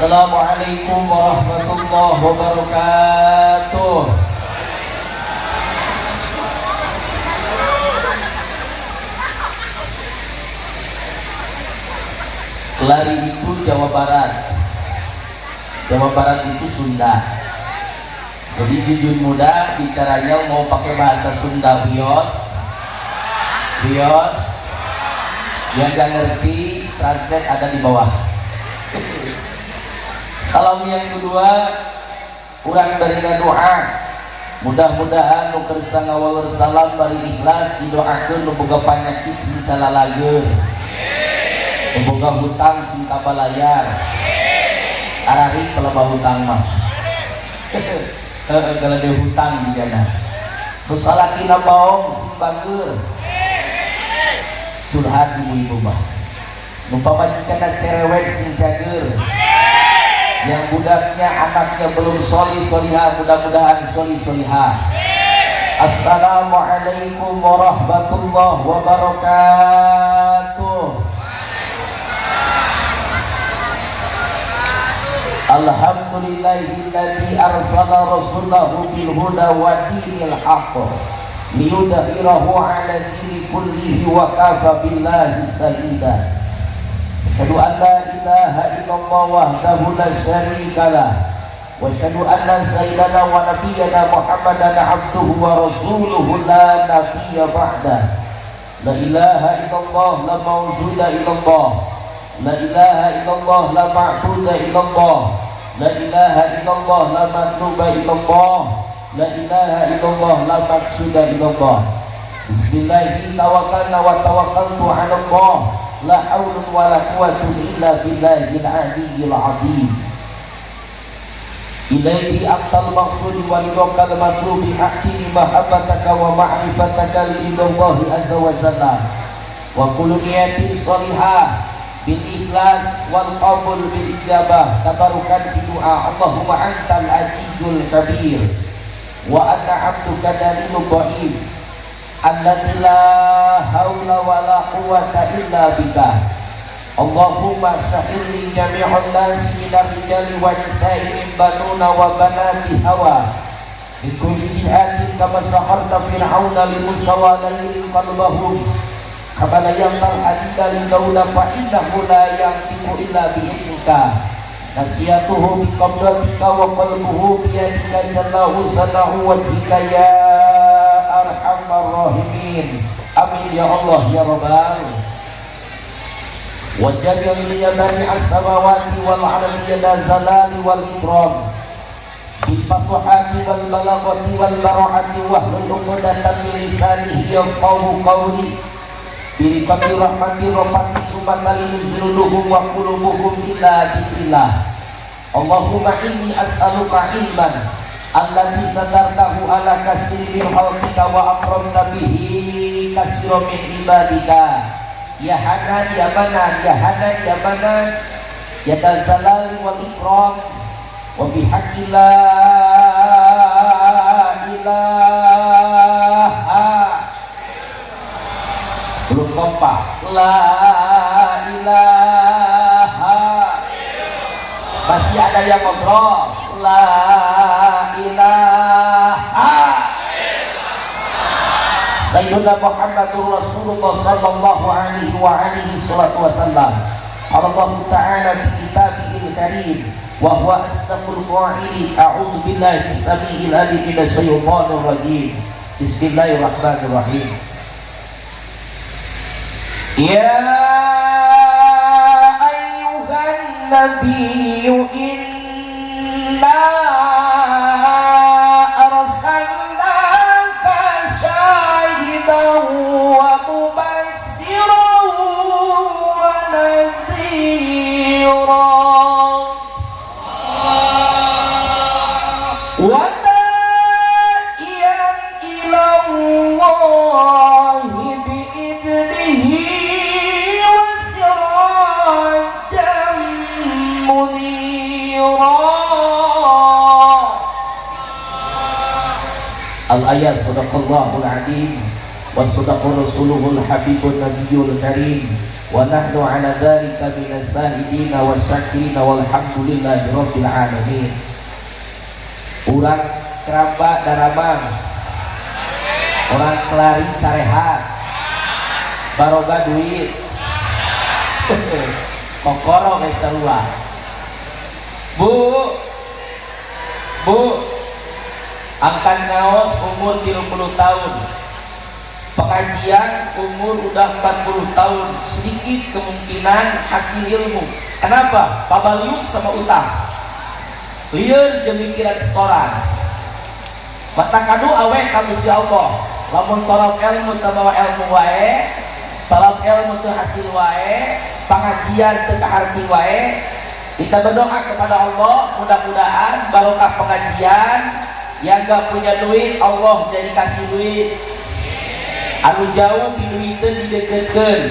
Assalamualaikum warahmatullahi wabarakatuh. Kelari itu Jawa Barat. Jawa Barat itu Sunda. Jadi jujur muda bicaranya mau pakai bahasa Sunda bios. Yang gak ngerti translate ada di bawah. Salam yang kedua, urang barina doa. Mudah-mudahan nu kersa ngawal salam bari ikhlas didoakeun nu boga panyakit sing calalageun. Nu boga hutang sing kabalayar. Arari pelebah hutang mah. Kalau dia hutang di jana. Nu salakina baong sing bageur. Curhat ibu-ibu mah. Nu pamajikanna cerewet sing cager. Yang budaknya anaknya belum sholih sholihah, mudah-mudahan sholih sholihah. Assalamualaikum warahmatullahi wabarakatuh. Alhamdulillahilladzi arsala rasulahu bil huda wa dinil haqq liyudhhirahu 'ala dini kullihi wa kafa billahi shahida. Asyhadu an la ilaha illallah wahdahu la syarika lah wa asyhadu anna sayyidana wa nabiyyana Muhammadan abduhu wa rasuluhu la nabiyya ba'da. La ilaha illallah la mawjuda illallah. La ilaha illallah la ma'buda illallah. La ilaha illallah la matluba illallah. La ilaha illallah la maqsuda illallah. Bismillahi tawakkalna wa tawakkaltu 'ala Allah. La haula wa la quwwata illa billahil aliyyil azim. Ilaihi aqtal maqsud wa lidokal matlubi haqqi mahabbataka wa ma'rifataka li idallahi azza wa jalla. Wa kullu niyatin shalihah bil ikhlas wal qabul bil ijabah tabarukan fi du'a. Allahumma antal ajizul kabir wa anna 'abduka dalilul dhaif alladzi la haula wa la quwwata illa bika. Allahumma sahhil li jami'an nas minar rijali wa nisa'i min banuna wa banati hawa bi kulli jihadin kama saharta fir'auna li Musa wa laili qalbahum kama la yantal hadida li daula fa innahu la yantiqu illa bi idnika. Nasiyatuhu bi qabdatika wa qalbuhu bi yadika jallahu sanahu wajhika ya arhamar rahimin. Amin ya Allah ya Rabbal. Wajjal li bani as-samawati wal ardi la zalali wal ikram bil fasahati wal balaghati wal bara'ati wa hlul 'uqdatan min lisanihi yafqahu qawli bi rahmati rabbati subhanallahi nuzuluhum wa qulubuhum illa dzikrillah. Allahumma inni as'aluka ilman alladzi sadartahu ala kasiri khalqika wa akramta bihi kasira min ibadika. Ya Hanan ya Manan ya Hanan ya Manan ya Dzal Jalali wal Ikram wa bihaqqi la ilaha. Belum kompak. La ilaha. Masih ada yang ngobrol. La ilaha Sayyidina Muhammadur Rasulullah sallallahu alaihi wa alihi salatu wasallam. Allah Ta'ala bi kitabihil karim wa huwa asdaqul qa'ilin. A'udzu billahi as-sami'il 'alim minasy syaithanir rajim. Bismillahirrahmanirrahim. Ya ayyuhan nabiyyu inna wa mubassiran wa nadhira wa da'iyan ila Allahi bi idnihi wa sirajan munira. Al-ayat sadaqallahul azim. wa sadaqa rasuluhul habibun nabiyul karim wa nahnu ala dzalika minas sahidina wasyakirina walhamdulillahi rabbil alamin. Urang kerabat daramang, orang kelari sarehat, baroga duit, kokoro guys sarua. Bu, angkat ngaos umur 30 tahun, pengajian umur udah 40 tahun, sedikit kemungkinan hasil ilmu. Kenapa? Pabaliut sama utang, lieur jemikiran setoran. Mata kadu awe ka Gusti Allah. Lamun tolak ilmu teu bawa ilmu wae, tolak ilmu teu hasil wae, pengajian teu kaharti wae. Kita berdoa kepada Allah, mudah-mudahan barokah pengajian. Yang gak punya duit, Allah jadi kasih duit. Anu jauh di duiteuh dideketkeun,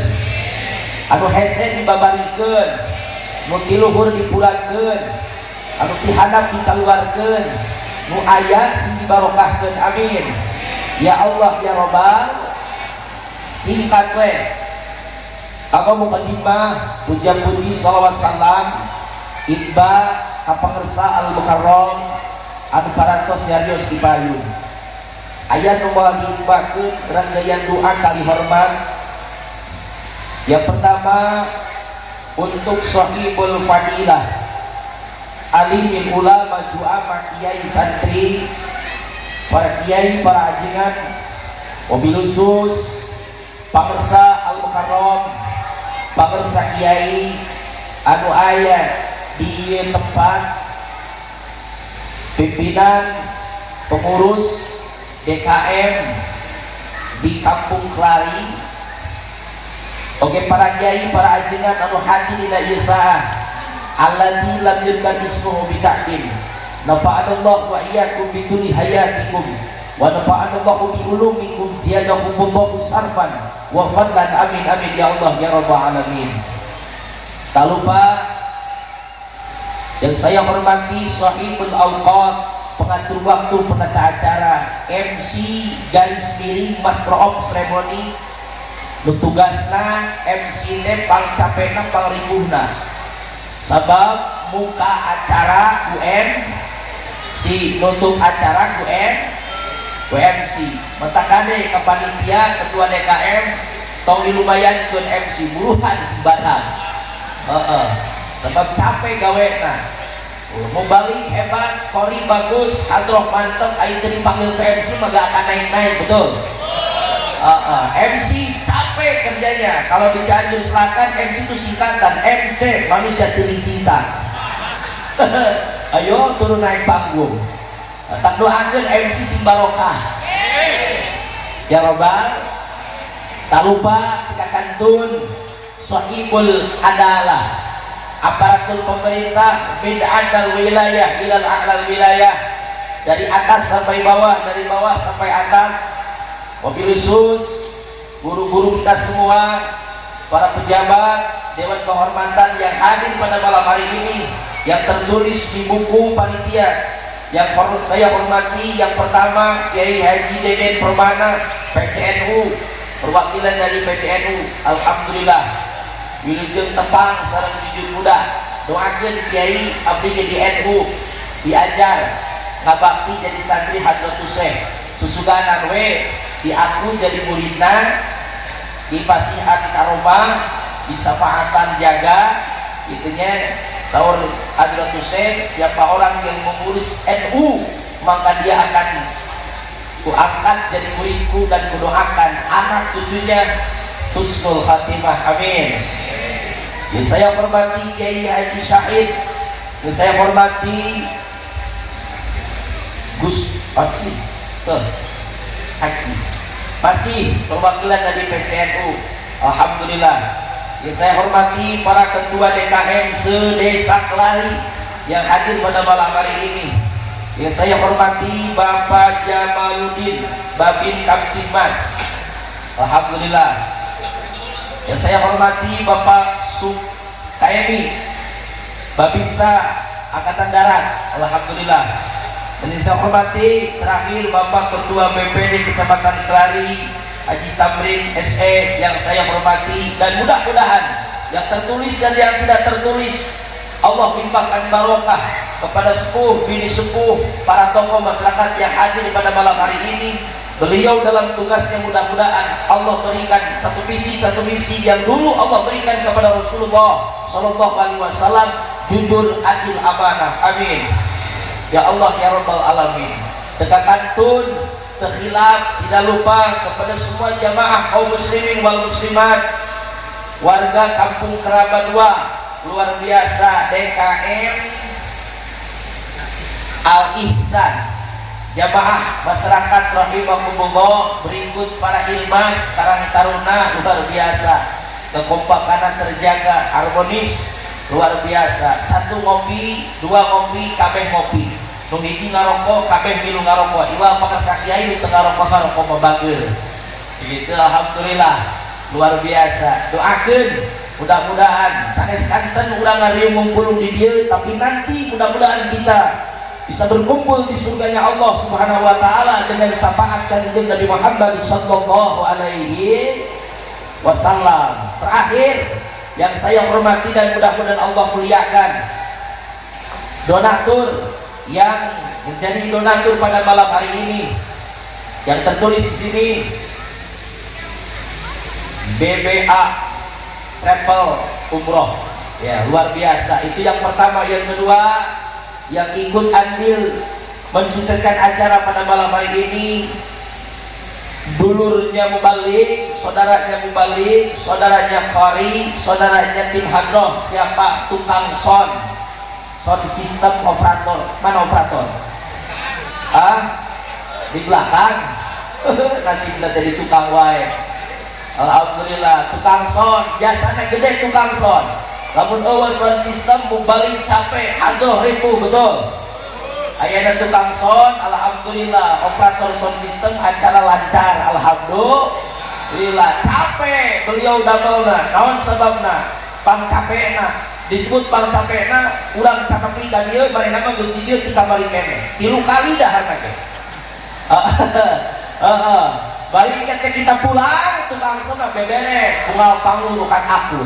anu hese dibabarikeun, nu ti luhur dipulakeun, anu ti handap dikaluarkeun, nu aya sing dibarokahkeun. Amin ya Allah ya Rabbal. Singkat we aku mukadimah puja-puji shalawat salam itba ka pangersa al-mukarram anu parantos nyarios di payun. Ayat nu bagi itbakeun rangkaian doa kali hormat. Yang pertama untuk sahibul fadilah, alimil ulama juama kiai santri, para kiai, para ajengan, wabil khusus pangersa al-mukarram, pangersa kiai anu aya di tempat, pimpinan pengurus DKM di Kampung Kelari. Oke, para kiai, para ajengan anu hadirin ieu saah alladzi lam yurkan ismuhu bi ta'dim. Nafa'anallahu wa iyyakum bi tuli hayatikum wa nafa'anallahu bi ulumikum ziyadakumullahu sarfan wa fadlan. Amin amin ya Allah ya rabbal alamin. Tak lupa yang saya hormati sahibul awqat, pengatur waktu, penata acara, MC garis miring master of ceremony, nu tugasna MC teh pangcapena pangribuhna sabab muka acara UN si nutup acara UMC mata kade ka panitia ketua DKM tong dilumayankeun MC buruhan sembarang. Sebab capek gawena. Mau balik hebat, kori bagus, hadroh mantep, ayo dipanggil ke MC mah gak akan naik-naik, betul? MC capek kerjanya. Kalau di Cianjur Selatan MC itu singkatan MC, manusia cering cinta. Ayo turun naik panggung. Tak doakan MC Simbarokah ya Rabbal. Tak lupa kita kantun sahibul adalah, aparatur pemerintah bid'atal wilayah ilal a'lal wilayah, dari atas sampai bawah, dari bawah sampai atas. Wabil khusus guru-guru kita semua, para pejabat dewan kehormatan yang hadir pada malam hari ini, yang tertulis di buku panitia yang saya hormati. Yang pertama Kiai Haji Deden Permana PCNU, perwakilan dari PCNU. Alhamdulillah wilujeng tepang sareng jujur muda. Doakeun Kiai abdi jadi NU, diajar ngabakti jadi santri Hadratus Syekh, susuganan we diaku jadi muridna, dipasihan karomah, disafaatan jaga itunya sahur Hadratus Syekh. Siapa orang yang mengurus NU maka dia akan kuangkat jadi muridku dan kudoakan anak cucunya husnul khatimah. Amin. Yang saya hormati Kiai Haji Syahid, yang saya hormati Gus Haji masih perwakilan dari PCNU. Alhamdulillah. Yang saya hormati para ketua DKM se-Desa Kelari yang hadir pada malam hari ini. Yang saya hormati Bapak Jamaluddin Babin Kamtibmas. Alhamdulillah. Yang saya hormati Bapak KMI Babinsa Angkatan Darat. Alhamdulillah. Dan yang saya hormati terakhir Bapak Ketua BPD Kecamatan Kelari Haji Tamrin SE yang saya hormati, dan mudah-mudahan yang tertulis dan yang tidak tertulis Allah limpahkan barokah kepada sepuh, bini sepuh, para tokoh masyarakat yang hadir pada malam hari ini. Beliau dalam tugasnya mudah-mudahan Allah berikan satu misi yang dulu Allah berikan kepada Rasulullah Sallallahu Alaihi Wasallam, jujur, adil, amanah. Amin. Ya Allah ya Rabbal Alamin. Tegakkan tun, terkhilaf, tidak lupa kepada semua jamaah kaum muslimin wal muslimat, warga kampung Keraba 2, luar biasa, DKM Al-Ihsan, jamaah masyarakat rahimakumullah, berikut para ilmas, Karang Taruna, luar biasa, kekompakan terjaga, harmonis, luar biasa. Satu ngopi, dua ngopi, kabeh ngopi. Nu hiji ngarokok, kabeh milu ngarokok. Iwal pakasa kiai nu teu ngarokok mabageur. Begitu, alhamdulillah, luar biasa. Doakeun mudah-mudahan sanes kanten urang ngariung ngumpul di dieu, tapi nanti mudah-mudahan kita bisa berkumpul di surganya Allah Subhanahu wa taala dengan syafaat kanjeng Nabi Muhammad sallallahu alaihi wasallam. Terakhir yang saya hormati dan mudah-mudahan Allah muliakan, donatur yang menjadi donatur pada malam hari ini yang tertulis di sini BBA Travel Umroh, ya luar biasa. Itu yang pertama. Yang kedua, yang ikut andil mensukseskan acara pada malam hari ini, dulurnya mubalik, saudaranya mubalik, saudaranya Qari, saudaranya tim hadroh. Siapa? Tukang sound system operator. Mana operator? Di belakang. Nasibnya jadi tukang wae. Alhamdulillah, tukang sound, jasanya gede tukang sound. Lamun eueuh sound system mubalik capek, aduh ribu betul. Ayana tukang sound, alhamdulillah, operator sound system acara lancar, alhamdulillah. Capek beliau damelna, naon sebabna? Pang capekna. Disebut pang capekna, urang cakepi ka dieu bari nama geus di dieu ti kamari kene. 3 kali daharna ge. Balik ketika kita pulang, tukang sound beberes, bungal pangurukan aku.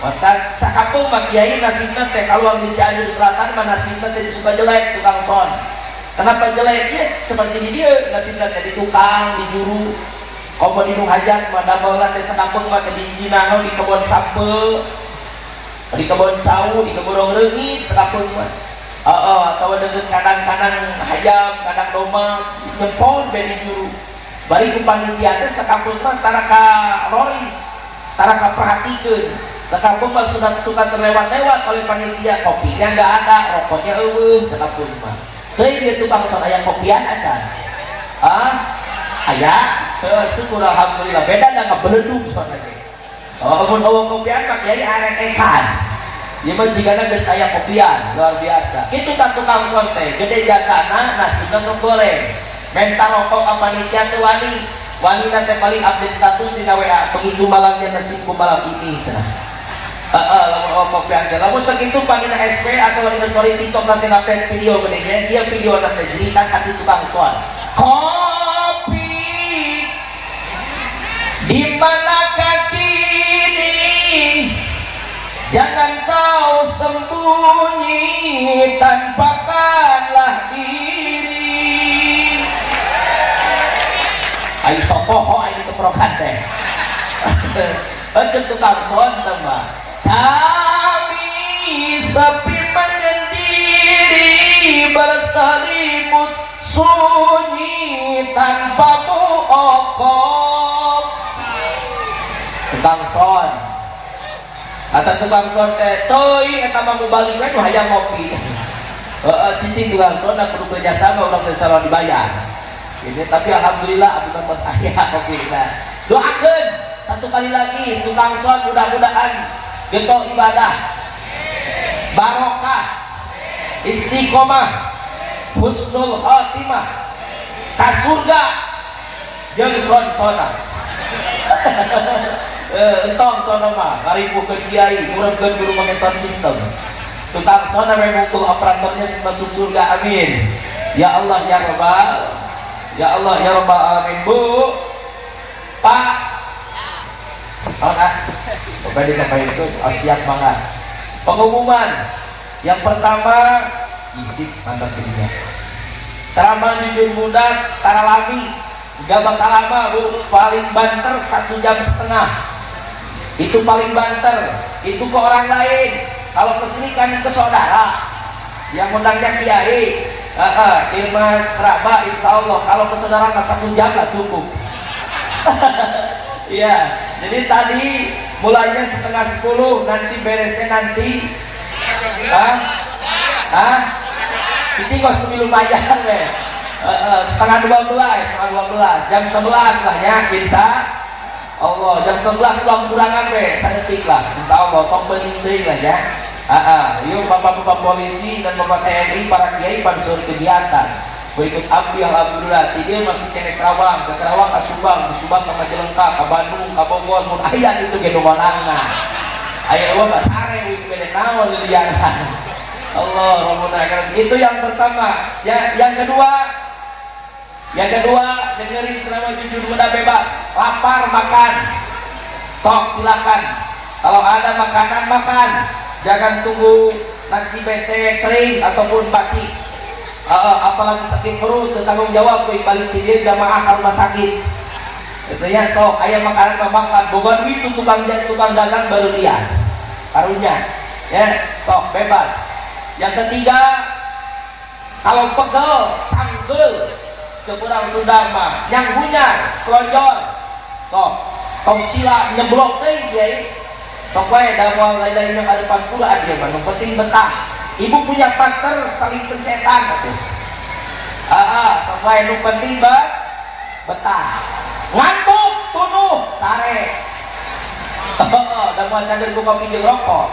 Maka sakapung mah kiai nasibna teh kaluar di Cianjur Selatan mah nasibna teh suka jelek tukang sound. Kenapa jelek? Iya seperti di dia nasibna teh di tukang, di juru. Komo di nu hajat mah damelna teh sakapung mah teh di dinaho di kebon sampel, di kebon cau, di kebon reungit sakapung mah. Atau deket kadang-kadang hayam, kadang domba, nyempol be di juru. Bari ku panitia teh sakapung mah tara ka loris, tara ka perhatikeun. Sekapung mah suka terlewat-lewat oleh panitia, kopinya nggak ada, rokoknya sekapung mah. Teuing dia tukang sound aya kopian acan. Aya, syukur alhamdulillah. Beda da kabeledug sound ge. Mun eueuh kopian mah kiai arek-ekan. Ieu mah jigana geus aya kopian, luar biasa. Kitu tah tukang sound teh, gede jasana, nasibna sok goreng. Menta rokok ka panitia teh wani. Wanita teh paling update status di WA. Begitu malamnya nasibku malam ini cenah. Lamun kopi ante, lamun tak itu panggil SP atau wanita story TikTok nanti ngupdate video bedanya, dia video nanti jeritan hati tukang soal. Kopi di manakah kini? Jangan kau sembunyi, tampakkanlah diri. Ayo sokoh, ini keprokan teh. Macam tukang soal tambah. Kami sepi menyendiri, berselimut sunyi tanpa muokop. Tukang son, kata tukang son teh, toy kata mau balik we nu hayang ngopi. Cicing tukang son perlu kerjasama orang teh salah dibayar. Ini tapi alhamdulillah abdi tos aya kopina. Doakeun satu kali lagi tukang son mudah-mudahan getol ibadah, barokah, istiqomah, husnul khotimah, ka surga jeung son-sona. Entong sona mah ngaripukeun kiai, urangkeun guru make sound system. Tukang sona we mungkul operatornya masuk surga, amin. Ya Allah ya Rabbal, ya Allah ya Rabbal alamin. Bu, Pak. Oh nah, coba disampaikan itu siap banget. Pengumuman yang pertama, isip mantap dirinya. Ceramah jujur muda taralami, gak bakal lama bu, paling banter 1,5 jam. Itu paling banter, itu ke orang lain. Kalau kesini kan ke saudara, yang undangnya kiai, Irmas Raba, insya Allah. Kalau ke saudara mah 1 jam lah cukup. Iya, jadi tadi mulainya 9:30, nanti beresnya nanti cici kos lebih lumayan weh. Setengah 12 jam 11 lah ya, insya Allah. Jam 11 kurang-kurangan weh, sanetik lah insya Allah, tong penting lah ya. Yuk bapak-bapak polisi dan bapak TNI, para kiai pada suruh kegiatan berikut abdi alhamdulillah. Tiga masih kene Kerawang, ke Kerawang, ke Subang, ke Subang ke Majalengka, ke Bandung, ke Bogor, mun aya itu ge domanangna. Aya eueuh basare wing bede naon liliangan. Allah rabbuna. Itu yang pertama. Ya, yang kedua dengerin ceramah jujur muda bebas. Lapar makan. Sok silakan. Kalau ada makanan makan. Jangan tunggu nasi besek kering ataupun basi. Apalagi sakit perut, tanggung jawab balik dia jamaah ke rumah sakit. Itu ya, sok ayam makanan makan. Boga duit tukang dagang baru dia karunya ya, sok bebas. Yang ketiga, kalau pegel canggel kekurang sudah mah nyanggunya selonjor sok tong sila nyeblok teh kiai sok wae da moal lain-lainnya ka depan pula aja mah, yang penting betah. Ibu punya partner saling pencetan atuh. Sok wae nu penting betah. Ngantuk tunuh sare. Da moal cager ku kopi jeung rokok.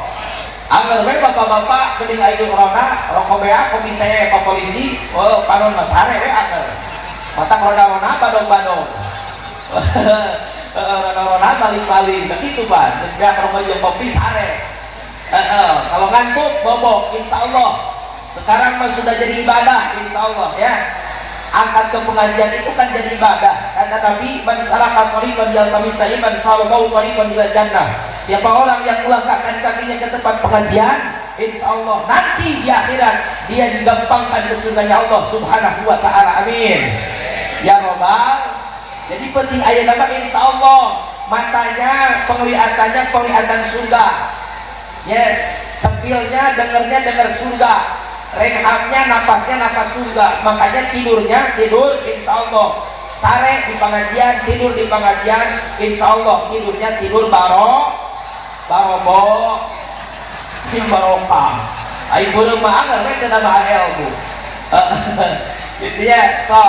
Anger we bapak-bapak mending ayo corona, rokok bea kopi saya Pak Polisi. Oh, panon mas sare we anger. Mata corona badong-badong. Corona balik-balik begitu Pak. Geus bea rokok jeung kopi sare. Kalau ngantuk bobok, insya Allah. Sekarang mah sudah jadi ibadah, insya Allah ya. Angkat ke pengajian itu kan jadi ibadah. Kata Nabi, man salaka thariqan yaltamisa ilman sallallahu thariqan ila jannah. Siapa orang yang melangkahkan kakinya ke tempat pengajian, insya Allah nanti di akhirat dia digampangkan ke surganya Allah Subhanahu wa taala. Amin. Ya Rabbal. Jadi penting aya nama insya Allah. Matanya penglihatannya penglihatan surga. Ya, cepilnya dengar surga, rehatnya napasnya napas surga, makanya tidurnya tidur insya Allah. Sare di pengajian, tidur di pengajian, insya Allah tidurnya tidur barokah. Ayo burung mah anger we teu nambah ilmu. Gitu ya. So,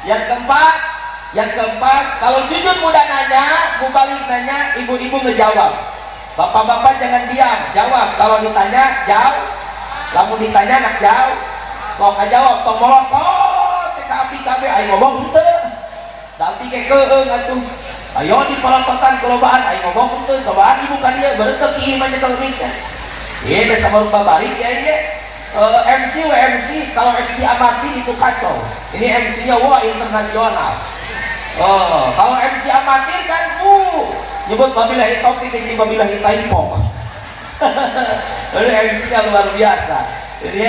yang keempat, kalau jujur muda nanya, mau balik nanya, ibu-ibu ngejawab. Bapak-bapak jangan diam, jawab. Kalau ditanya, jawab. Lamun ditanya nak jawab, sok jawab. Tong molotot, teka api-api, ayo ngomong henteu. Tapi ke keung atuh. Ayo di polototan kelobaan, ayo ngomong henteu. Cobaan ibu kan dia berenteu ki imah nyekel miknya. Ieu teh sabarupa balik ya ieu. MC, kalau MC amatir itu kacau. Ini MC-nya wah internasional. Kalau MC amatir kan nyebut wabillahi taufiq jadi wabillahi taifok. Ini MC-nya luar biasa. Jadi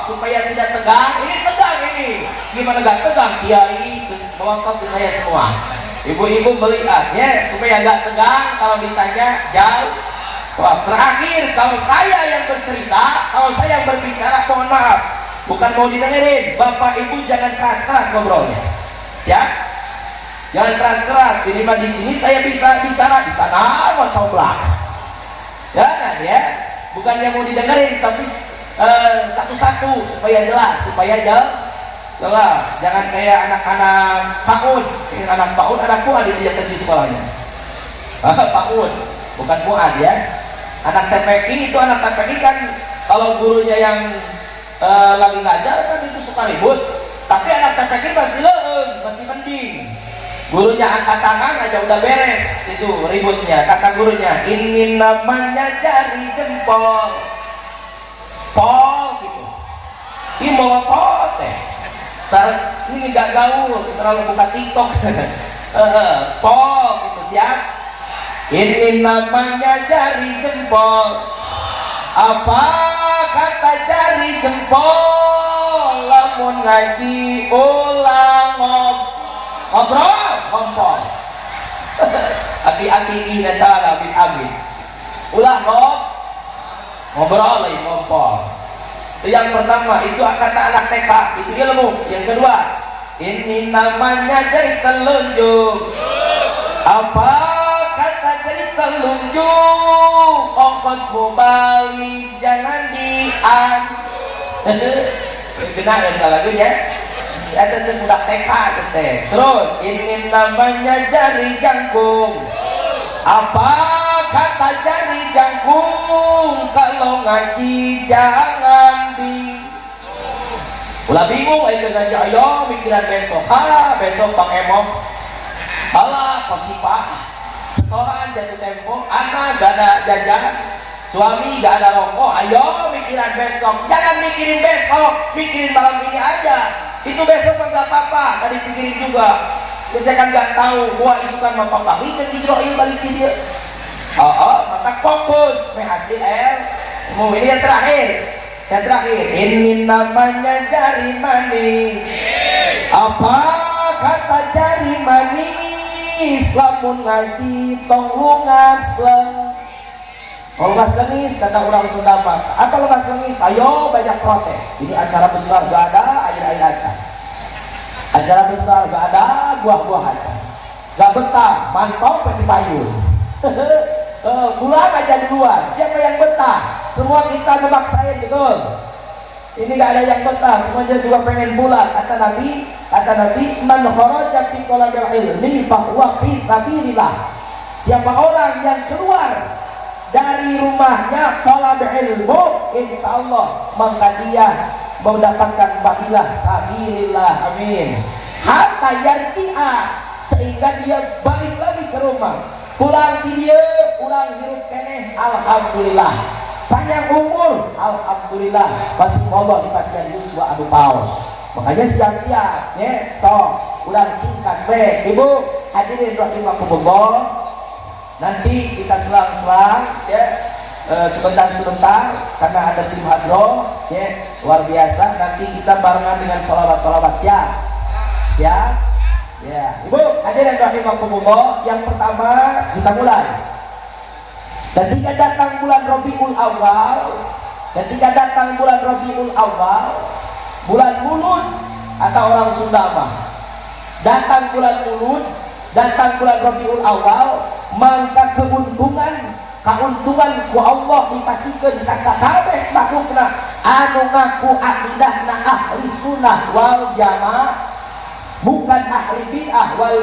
supaya tidak tegang, ini tegang ini. Gimana gak tegang kiai melotot ke saya semua. Ibu-ibu melihat ya, supaya gak tegang kalau ditanya jauh. Terakhir, kalau saya yang bercerita, kalau saya yang berbicara, mohon maaf, bukan mau didengerin. Bapak ibu jangan keras-keras ngobrolnya. Siap? Jangan keras-keras. Ini mah di sini saya bisa bicara, di sana mau coblak. Jangan ya. Bukan yang mau didengerin, tapi satu-satu supaya jelas, jelas. Jangan kayak anak-anak Faud. Anak Faud, anak Fuad itu yang kecil sekolahnya. Faud, bukan Fuad ya. Anak TPK itu anak TPK kan kalau gurunya yang lagi ngajar kan itu suka ribut. Tapi anak TPK masih leung, masih mending. Gurunya angkat tangan aja udah beres itu ributnya. Kata gurunya, ini namanya jari jempol. Pol gitu. Ini molotot teh. Ini gak gaul, terlalu buka TikTok. Pol itu siap. Ini namanya jari jempol. Apa kata jari jempol? Lamun ngaji ulang ngobrol ngompol. Hati-hati ini cara amit-amit. Ulang ngobrol lagi ngompol. Itu yang pertama, itu kata anak TK, itu ilmu. Yang kedua, ini namanya jari telunjuk. Apa kata jari telunjuk? Ongkos mau balik jangan dian. Benar kan lagunya? Ada sebudak TK teh. Terus ini namanya jari jangkung. Apa kata jari jangkung? Kalau ngaji jangan ulah bingung ayo ngaji, ayo mikiran besok. Besok Bang Emok. Alah kosipah. Setoran jatuh tempo, anak gak ada jajan, suami gak ada rokok. Ayo mikiran besok. Jangan mikirin besok, mikirin malam ini aja. Itu besok mah gak apa-apa, tadi pikirin juga. Kita kan gak tahu gua isukan sama papa ikan Israel balik ke dia. Maka fokus hasil ini yang terakhir. Yang terakhir, ini namanya jari manis. Apa kata jari manis? Lamun ngaji tong lungas lengis kata orang Sunda mah. Apa lungas lengis? Ayo banyak protes. Ini acara besar gak ada air acara. Acara besar gak ada buah-buah acara. Gak betah, mantap peti payung. Pulang aja duluan. Siapa yang betah? Semua kita memaksain, betul. Ini gak ada yang betah, semuanya juga pengen pulang. Kata Nabi, man kharaja fi talabil ilmi fa huwa fi sabilillah. Siapa orang yang keluar dari rumahnya talab ilmu, insyaallah maka dia mendapatkan fadilah sabilillah. Amin. Hatta yarji'a, sehingga dia balik lagi ke rumah. Pulang dia, pulang hirup keneh, alhamdulillah. Panjang umur, alhamdulillah. Pasti Allah dikasih yuswa adu paus. Makanya siap-siap, ya. So, ulang singkat baik. Ibu hadirin rahimakumullah. Nanti kita selang-selang, ya. Sebentar-sebentar karena ada tim hadro, ya, luar biasa. Nanti kita barengan dengan sholawat-sholawat. Siap, ya. Ibu hadirin rahimakumullah. Yang pertama kita mulai. Ketika datang bulan Rabiul Awal, bulan Mulud kata orang Sunda mah. Datang bulan Mulud, datang bulan Rabiul Awal, maka keuntungan ku Allah dipasikeun ka sakabeh makhlukna anu ngaku akidahna ahli sunnah wal jamaah, bukan ahli bid'ah wal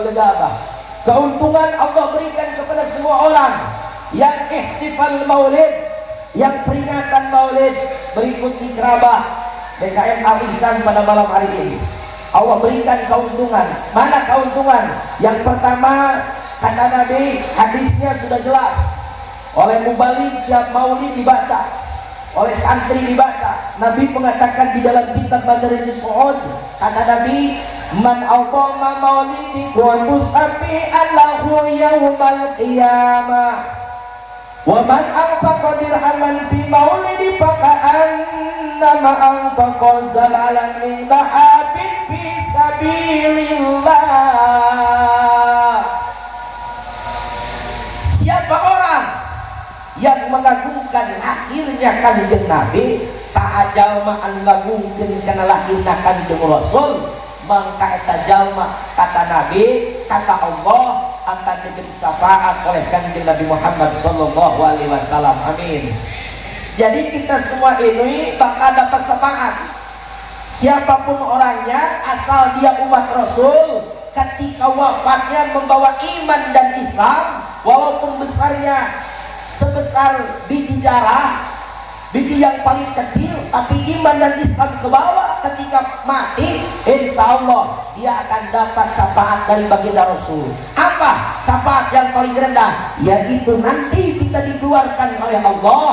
gegabah. Keuntungan Allah berikan kepada semua orang yang ihtifal maulid, yang peringatan maulid, berikut ikrabah DKM Al-Ihsan pada malam hari ini. Allah berikan keuntungan. Mana keuntungan? Yang pertama, kata Nabi, hadisnya sudah jelas. Oleh mubalik tiap maulid dibaca, oleh santri dibaca. Nabi mengatakan di dalam kitab Badrul Su'ud, kata Nabi, man aqama maulidi wa musafi allahu yaumal qiyamah wa man anfaqa dirhaman fi maulidi faka'annama anfaqa zalalan min dhahabin fi sabilillah. Siapa orang yang mengagungkan akhirnya kanjeng Nabi, saha jalma anu ngagungkeun kana lahirna kanjeng Rasul, maka eta jalma kata Nabi, kata Allah akan diberi syafaat oleh kanjeng Nabi Muhammad sallallahu alaihi wasallam. Amin. Jadi kita semua ini bakal dapat syafaat. Siapapun orangnya, asal dia umat Rasul, ketika wafatnya membawa iman dan Islam, walaupun besarnya sebesar biji jarah, biji yang paling kecil, tapi iman dan Islam ke bawah, ketika mati insya Allah dia akan dapat syafaat dari baginda Rasul. Apa syafaat yang paling rendah? Yaitu nanti kita dikeluarkan oleh Allah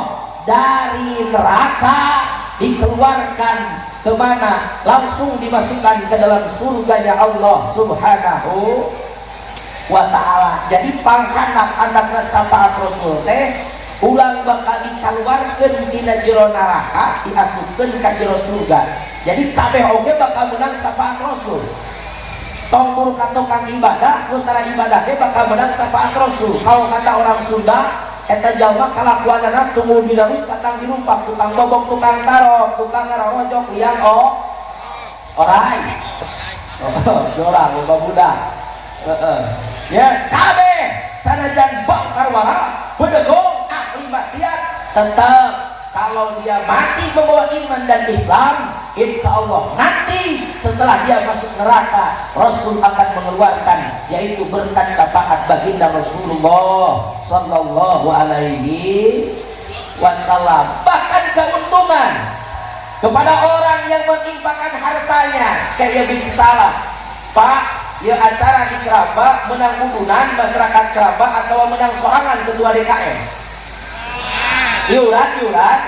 dari neraka dikeluarkan kemana? Langsung dimasukkan ke dalam surganya Allah Subhanahu wa ta'ala. Jadi panghandap-handapna syafaat Rasul teh ulang bakal dikeluarkan dina jero neraka, diasupkeun ka jero surga. Jadi kabeh oge bakal menang syafaat Rasul. Tong buru ka tukang ibadah, antara ibadah ge bakal menang syafaat Rasul. Kalau kata orang Sunda, eta jalma kalakuanana tunggu dina catang dirumpak, tukang bobok, tukang tarok, tukang ngarojok liang orai. Jorang loba budak. Ya, kabeh sanajan bangkar wara, bedegong ahli maksiat, tetap kalau dia mati membawa iman dan Islam, insya Allah nanti setelah dia masuk neraka, Rasul akan mengeluarkan, yaitu berkat syafaat baginda Rasulullah Sallallahu Alaihi Wasallam. Bahkan keuntungan kepada orang yang menginfakkan hartanya, kayak bisa salah, Pak. Ya acara di Keraba menang udunan masyarakat Keraba atau menang sorangan ketua DKM. Iuran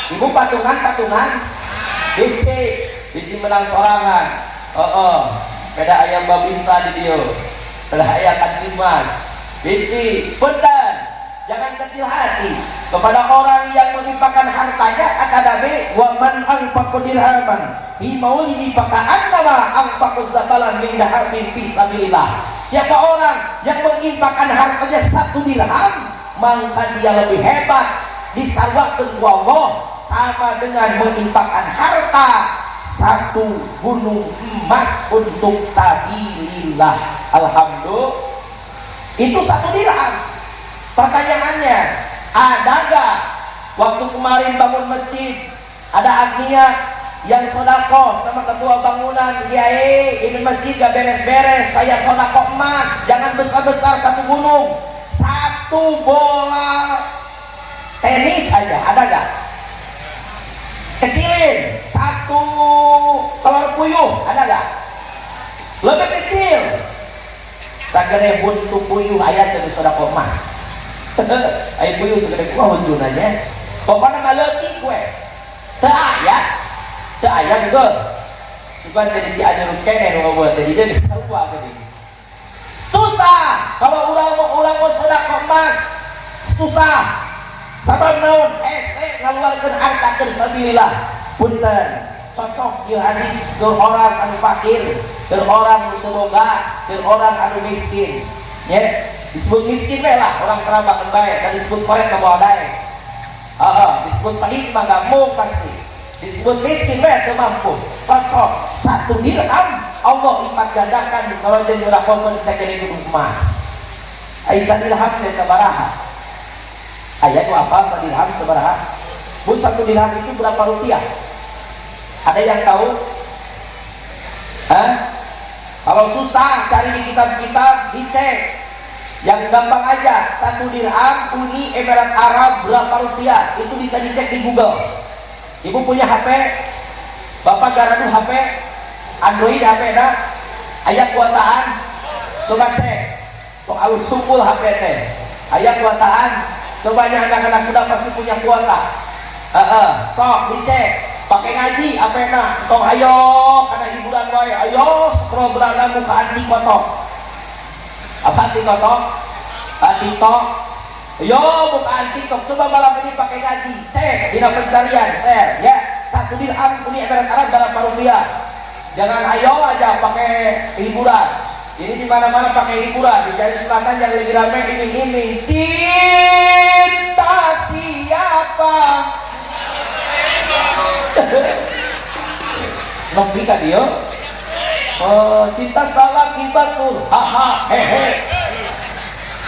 ibu patungan bisi menang sorangan. Beda ayam babinsa di dia, beda ayam kantimas bisi punten. Jangan kecil hati kepada orang yang menginfakkan hartanya. Kata Nabi, wa man anfaqa dirhaman fi maulidi faka'annama anfaqa zabalan min dahabin fi sabilillah. Siapa orang yang menginfakkan hartanya 1 dirham, maka dia lebih hebat disarwakeun ku Allah sama dengan menginfakkan harta 1 gunung emas untuk sabilillah. Alhamdulillah, itu 1 dirham. Pertanyaannya, ada gak waktu kemarin bangun masjid ada agnia yang sodako sama ketua bangunan, Kiai ini masjid gak beres-beres, saya sodako emas, jangan besar-besar 1 gunung, 1 bola tenis aja, ada gak? Kecilin 1 telur puyuh, ada gak? Lebih kecil sagede buntu puyuh ayat dari sodako emas. Ayo puyuh segede kuah wujudnya, pokoknya ngaletik gue teu aya betul sugan jadi Cianjur kene nu buat jadi dia disarua gini susah. Kalau ulang mau sedekah emas susah, sabab naon hese ngaluarkeun harta keur sabilillah. Punten cocok ieu hadis ke orang anu fakir, ke orang teu boga, ke orang anu miskin nya. Disebut miskin we lah orang kerabat bae, dan disebut korek ka moal dae. Disebut padit mah gampung pasti. Disebut miskin we teu mampu. Cocok 1 dirham Allah lipat gandakan di sorojeun murakokeun sagede gunung emas. Ai 1 dirham teh sabaraha? Aya nu apal 1 dirham sabaraha? Bu 1 dirham itu berapa rupiah? Ada yang tahu? Kalau susah cari di kitab-kitab, dicek. Yang gampang aja, 1 dirham Uni Emirat Arab berapa rupiah, itu bisa dicek di Google. Ibu punya HP, bapak garadu HP Android, HP dah aya kuotaan, coba cek tok alus tumpul HP teh aya kuotaan, coba anak-anak muda pasti punya kuota. Sok dicek, pakai ngaji HP nah, tong ayo karena hiburan wae, ayo scroll beranda muka anti kotok. Apa TikTok? TikTok. Yo bukan TikTok. Coba malam ini pakai ngaji. Cek di pencarian, share ya. 1 dirham Uni Emirat Arab berapa rupiah? Jangan ayo aja pakai hiburan. Ini di mana-mana pakai hiburan. Di Jalan Selatan yang lagi rame iming-iming. Cinta siapa? Ngopi ka dia? Cinta salah ibatul, haha, hehe.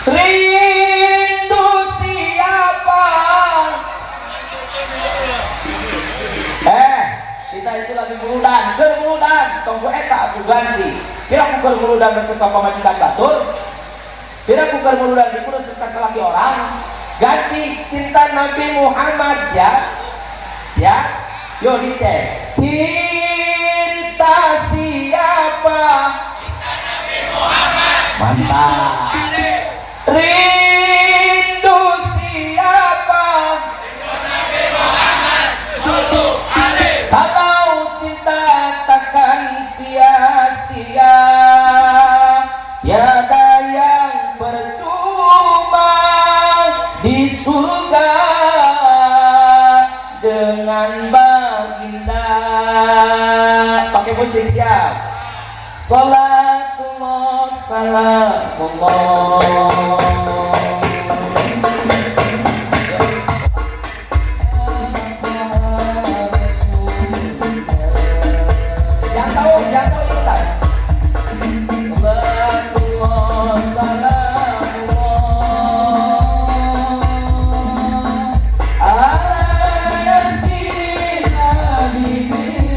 Rindu siapa? Kita itu lagi muludan, tunggu eta aku ganti. Kira aku muludan beserta pamajikan batur. Kira aku muludan itu beserta salaki orang. Ganti cinta Nabi Muhammad siap. Yo dicek. Cinta siapa? Cinta Nabi Muhammad. Mantap. Rindu siapa? Rindu Nabi Muhammad. dengan baginda. Pakai musik siap. Salatullah salamullah. Yang tahu ikutan. Salatullah salamullah ala yasin habibillah.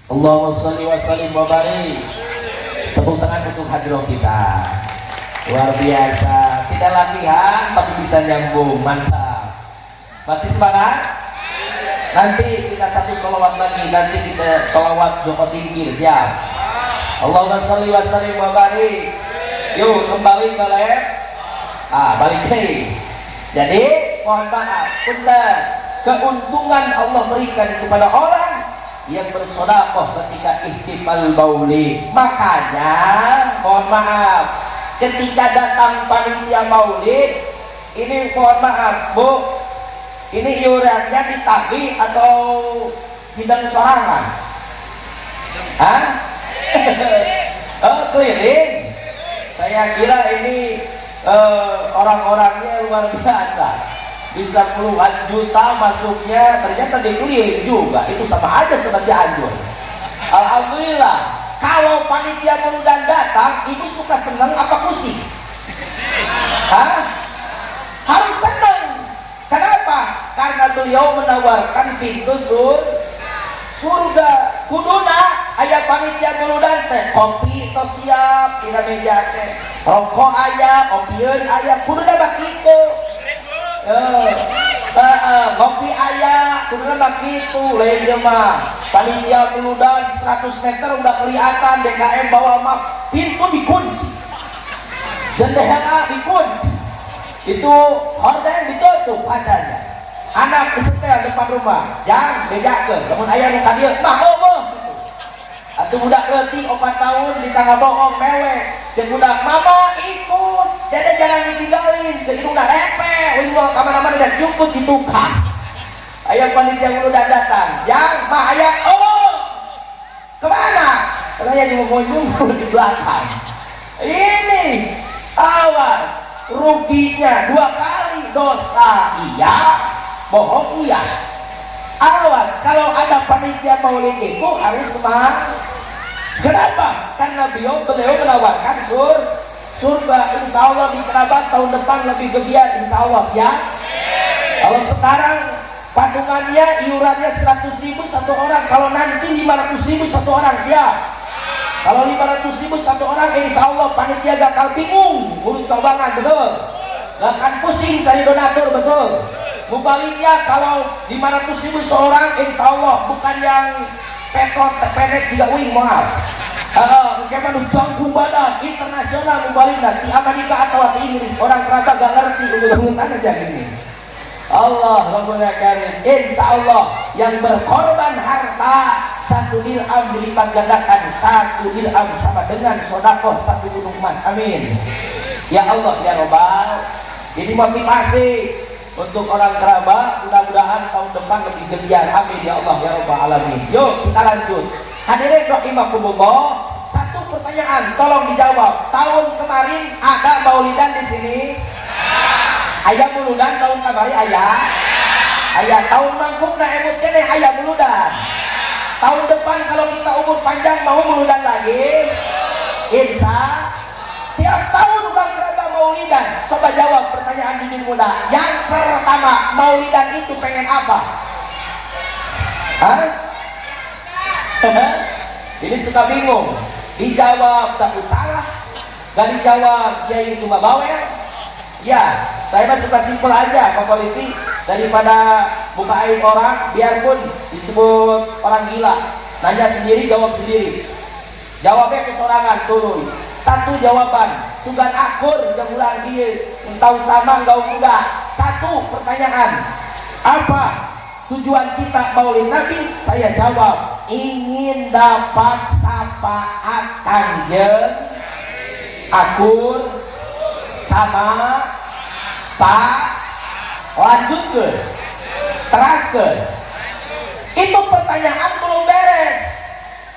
Allahumma sholli wa sallim wa barik. Tepuk tangan untuk hadiroh kita. Luar biasa. Kita latihan tapi bisa nyambung. Mantap. Masih semangat? Nanti kita satu sholawat lagi. Nanti kita sholawat Joko Tinggi. Siap? Allahumma sholli wa sallim wa barik. Yuk kembali ke lab. Balik lagi. Jadi mohon maaf. Punten. Keuntungan Allah berikan kepada orang yang bersedekah ketika ihtifal maulid. Makanya mohon maaf, ketika datang panitia maulid ini, mohon maaf Bu, ini iurannya ditagih atau hidang sorangan? Hah? Oh, keliling. Saya kira ini orang-orangnya luar biasa, bisa puluhan juta masuknya, ternyata dikeliling juga. Itu sama aja seperti Cianjur. Alhamdulillah. Kalau panitia mauludan datang, ibu suka senang apa pusing? Hah? Harus senang. Kenapa? Karena beliau menawarkan pintu surga. Kuduna aya panitia mauludan teh kopi tos siap dina meja teh, rokok aya, opieun aya, kuduna bakitu. Kopi ayah, kemudian begitu, lain dia mah panitia mauludan 100 meter udah kelihatan DKM bawa map, pintu dikunci, jendela dikunci, itu horden ditutup kacanya, anak disetel depan rumah, jangan bejakeun, kemudian ayah nu ka dieu, mah eueuh gitu. Atuh budak leutik 4 tahun di tangga bohong mewek, cek budak mama ikut, dede jangan ditinggalin, cek itu udah lepe, udah kamar-kamar dan jemput di tukang. Ayah panitia udah datang, yang mah ayah, oh kemana? Katanya cuma mau jemput di belakang. Ini awas, ruginya 2 kali, dosa iya, bohong iya. Awas, kalau ada panitia maulid itu harus semangat. Kenapa? Karena beliau menawarkan surga. Insya Allah di kerabat tahun depan lebih gebiar, insya Allah siap. Kalau sekarang patungannya iurannya 100.000 satu orang, kalau nanti 500.000 satu orang siap. Kalau 500.000 satu orang, insya Allah panitia gakal bingung urus keuangan, betul? Gak akan pusing cari donatur, betul. Mubaliknya kalau 500.000 seorang, insya Allah bukan yang pendek juga wing maaf. Bagaimana jangkung badan internasional mubaliknya di Amerika atau di Inggris, orang kerabat gak ngerti ungut-ungutan aja gini. Allah Rabbul Karim, insya Allah yang berkorban harta 1 dirham dilipat gandakan, 1 dirham sama dengan sodakoh 1 gunung emas, amin ya Allah ya Rabbal. Jadi motivasi untuk orang kerabat, mudah-mudahan tahun depan lebih gencar, amin ya Allah ya Rabbal alamin. Yuk kita lanjut. Hadirin rahimakumullah, 1 pertanyaan tolong dijawab. Tahun kemarin ada maulidan di sini? Ayah muludan tahun kemarin ayah? Ayah tahun mangkuk na emut kene ayah muludan. Tahun depan kalau kita umur panjang mau muludan lagi? Insya tiap tahun udah kerabat maulidan. Coba jawab pertanyaan bibir muda. Yang pertama, maulidan itu pengen apa? Hah? Ini suka bingung. Dijawab takut salah, gak dijawab ya itu mah bawel. Ya, saya mah suka simpel aja Pak Polisi, daripada buka aib orang, biarpun disebut orang gila. Nanya sendiri, jawab sendiri. Jawabnya kesorangan, turun. 1 jawaban, sugan akur, jamulang dia, entau sama enggak enggak. 1 pertanyaan, apa tujuan kita maulid Nabi? Saya jawab, ingin dapat syafaat Kanjeng, akur, sama, pas, lanjut ke, teraskan. Itu pertanyaan belum beres.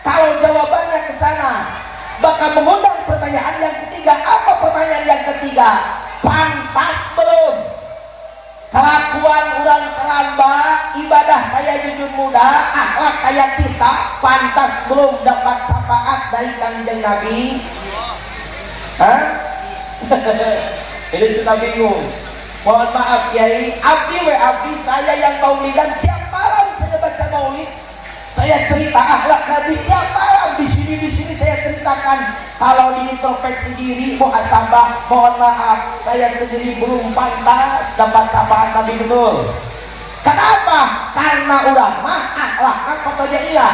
Kalau jawabannya ke sana, bakal mengundang pertanyaan yang ketiga. Apa pertanyaan yang ketiga? Pantas belum? Kelakuan orang keramba, ibadah kayak jujur muda, akhlak kayak kita, pantas belum dapat syafaat dari Kanjeng Nabi? Hah? Ini suka bingung. Mohon maaf Kiai, abdi saya yang maulidan tiap malam saya baca maulid, saya cerita akhlak Nabi tiap malam di sini saya ceritakan. Kalau diintrospeksi diri, muhasabah, mohon maaf saya sendiri belum pantas dapat syafaat Nabi, betul. Kenapa? Karena orang mah akhlak kan fotonya iya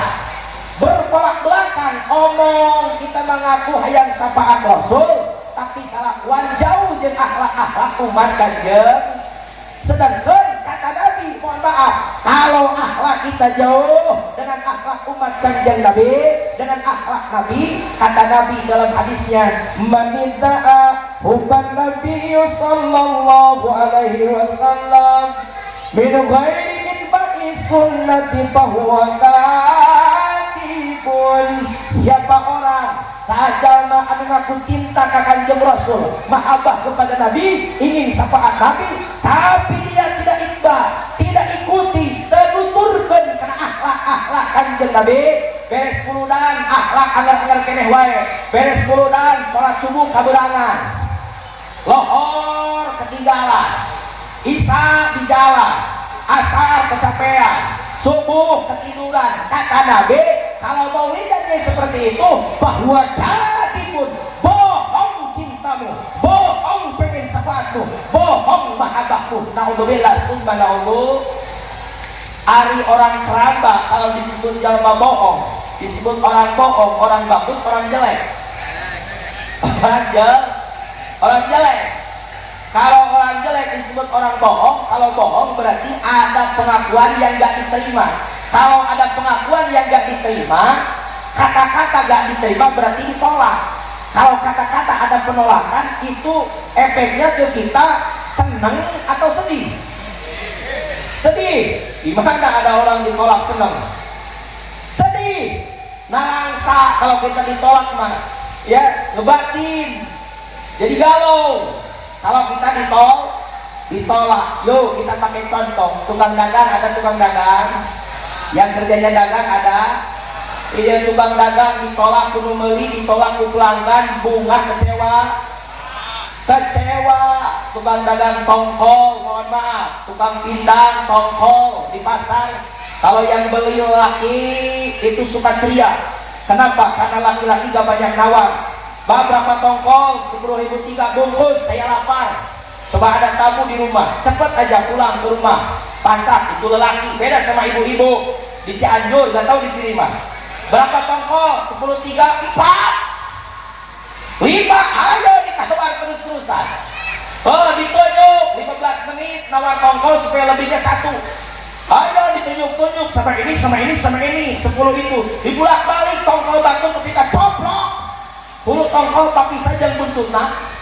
bertolak belakang. Omong kita mengaku hayang syafaat Rasul, tapi kelakuan jauh jeung akhlak-akhlak umat Kanjeng. Sedangkan kata Nabi, mohon maaf, kalau akhlak kita jauh dengan akhlak umat Kanjeng Nabi, dengan akhlak Nabi, kata Nabi dalam hadisnya, "Manida'a hubban Nabi sallallahu alaihi wasallam min ghairi itba'i sunnati fahuwa kadibun." Siapa orang saja anu ngaku cinta ka Kanjeng Rasul, mahabbah kepada Nabi, ingin syafaat Nabi, tapi dia tidak itba, tidak ikuti, tenuturkeun kana akhlak Kanjeng Nabi, beres puludan akhlak anggar-anggar keneh wae, beres puludan salat subuh kaberangan, lohor ketinggalan, isya di jalan, asar kecapean, subuh ketiduran. Kata Nabi, kalau maulidannya seperti itu, bahwa kadibun, bohong cintamu, bohong pengen syafaatmu, bohong mahabbahmu. Naudzubillah summa naudzu. Ari orang keramba kalau disebut jalma bohong, disebut orang bohong, orang bagus, orang jelek. Orang jelek. Kalau orang jelek disebut orang bohong. Kalau bohong berarti ada pengakuan yang gak diterima. Kalau ada pengakuan yang gak diterima, kata-kata gak diterima berarti ditolak. Kalau kata-kata ada penolakan, itu efeknya ke kita senang atau sedih? Sedih. Gimana ada orang ditolak senang? Sedih. Nalangsa kalau kita ditolak mah, ya ngebatin, jadi galau. Kalau kita ditolak, yuk kita pakai contoh. Tukang dagang, ada tukang dagang yang kerjanya dagang, ada. Iya, tukang dagang ditolak kudu meuli, ditolak ku pelanggan, bunga kecewa. Tukang dagang tongkol, mohon maaf, tukang pindang tongkol di pasar, kalau yang beli laki itu suka ceria. Kenapa? Karena laki-laki gak banyak nawar. Berapa tongkol? 10.000 3 bungkus, saya lapar. Coba ada tamu di rumah, cepet aja pulang ke rumah. Pasak itu lelaki, beda sama ibu-ibu di Cianjur, gak tahu di sini mah. Berapa tongkol? 10, 3, 4, 5, ayo ditawar terus-terusan. Oh, ditunjuk 15 menit nawar tongkol supaya lebihnya 1. Ayo ditunjuk-tunjuk sama ini, sama ini, sama ini, 10 itu. Dibulak-balik tongkol batu ketika coplok. Hulu tongkol tapi saja buntutna.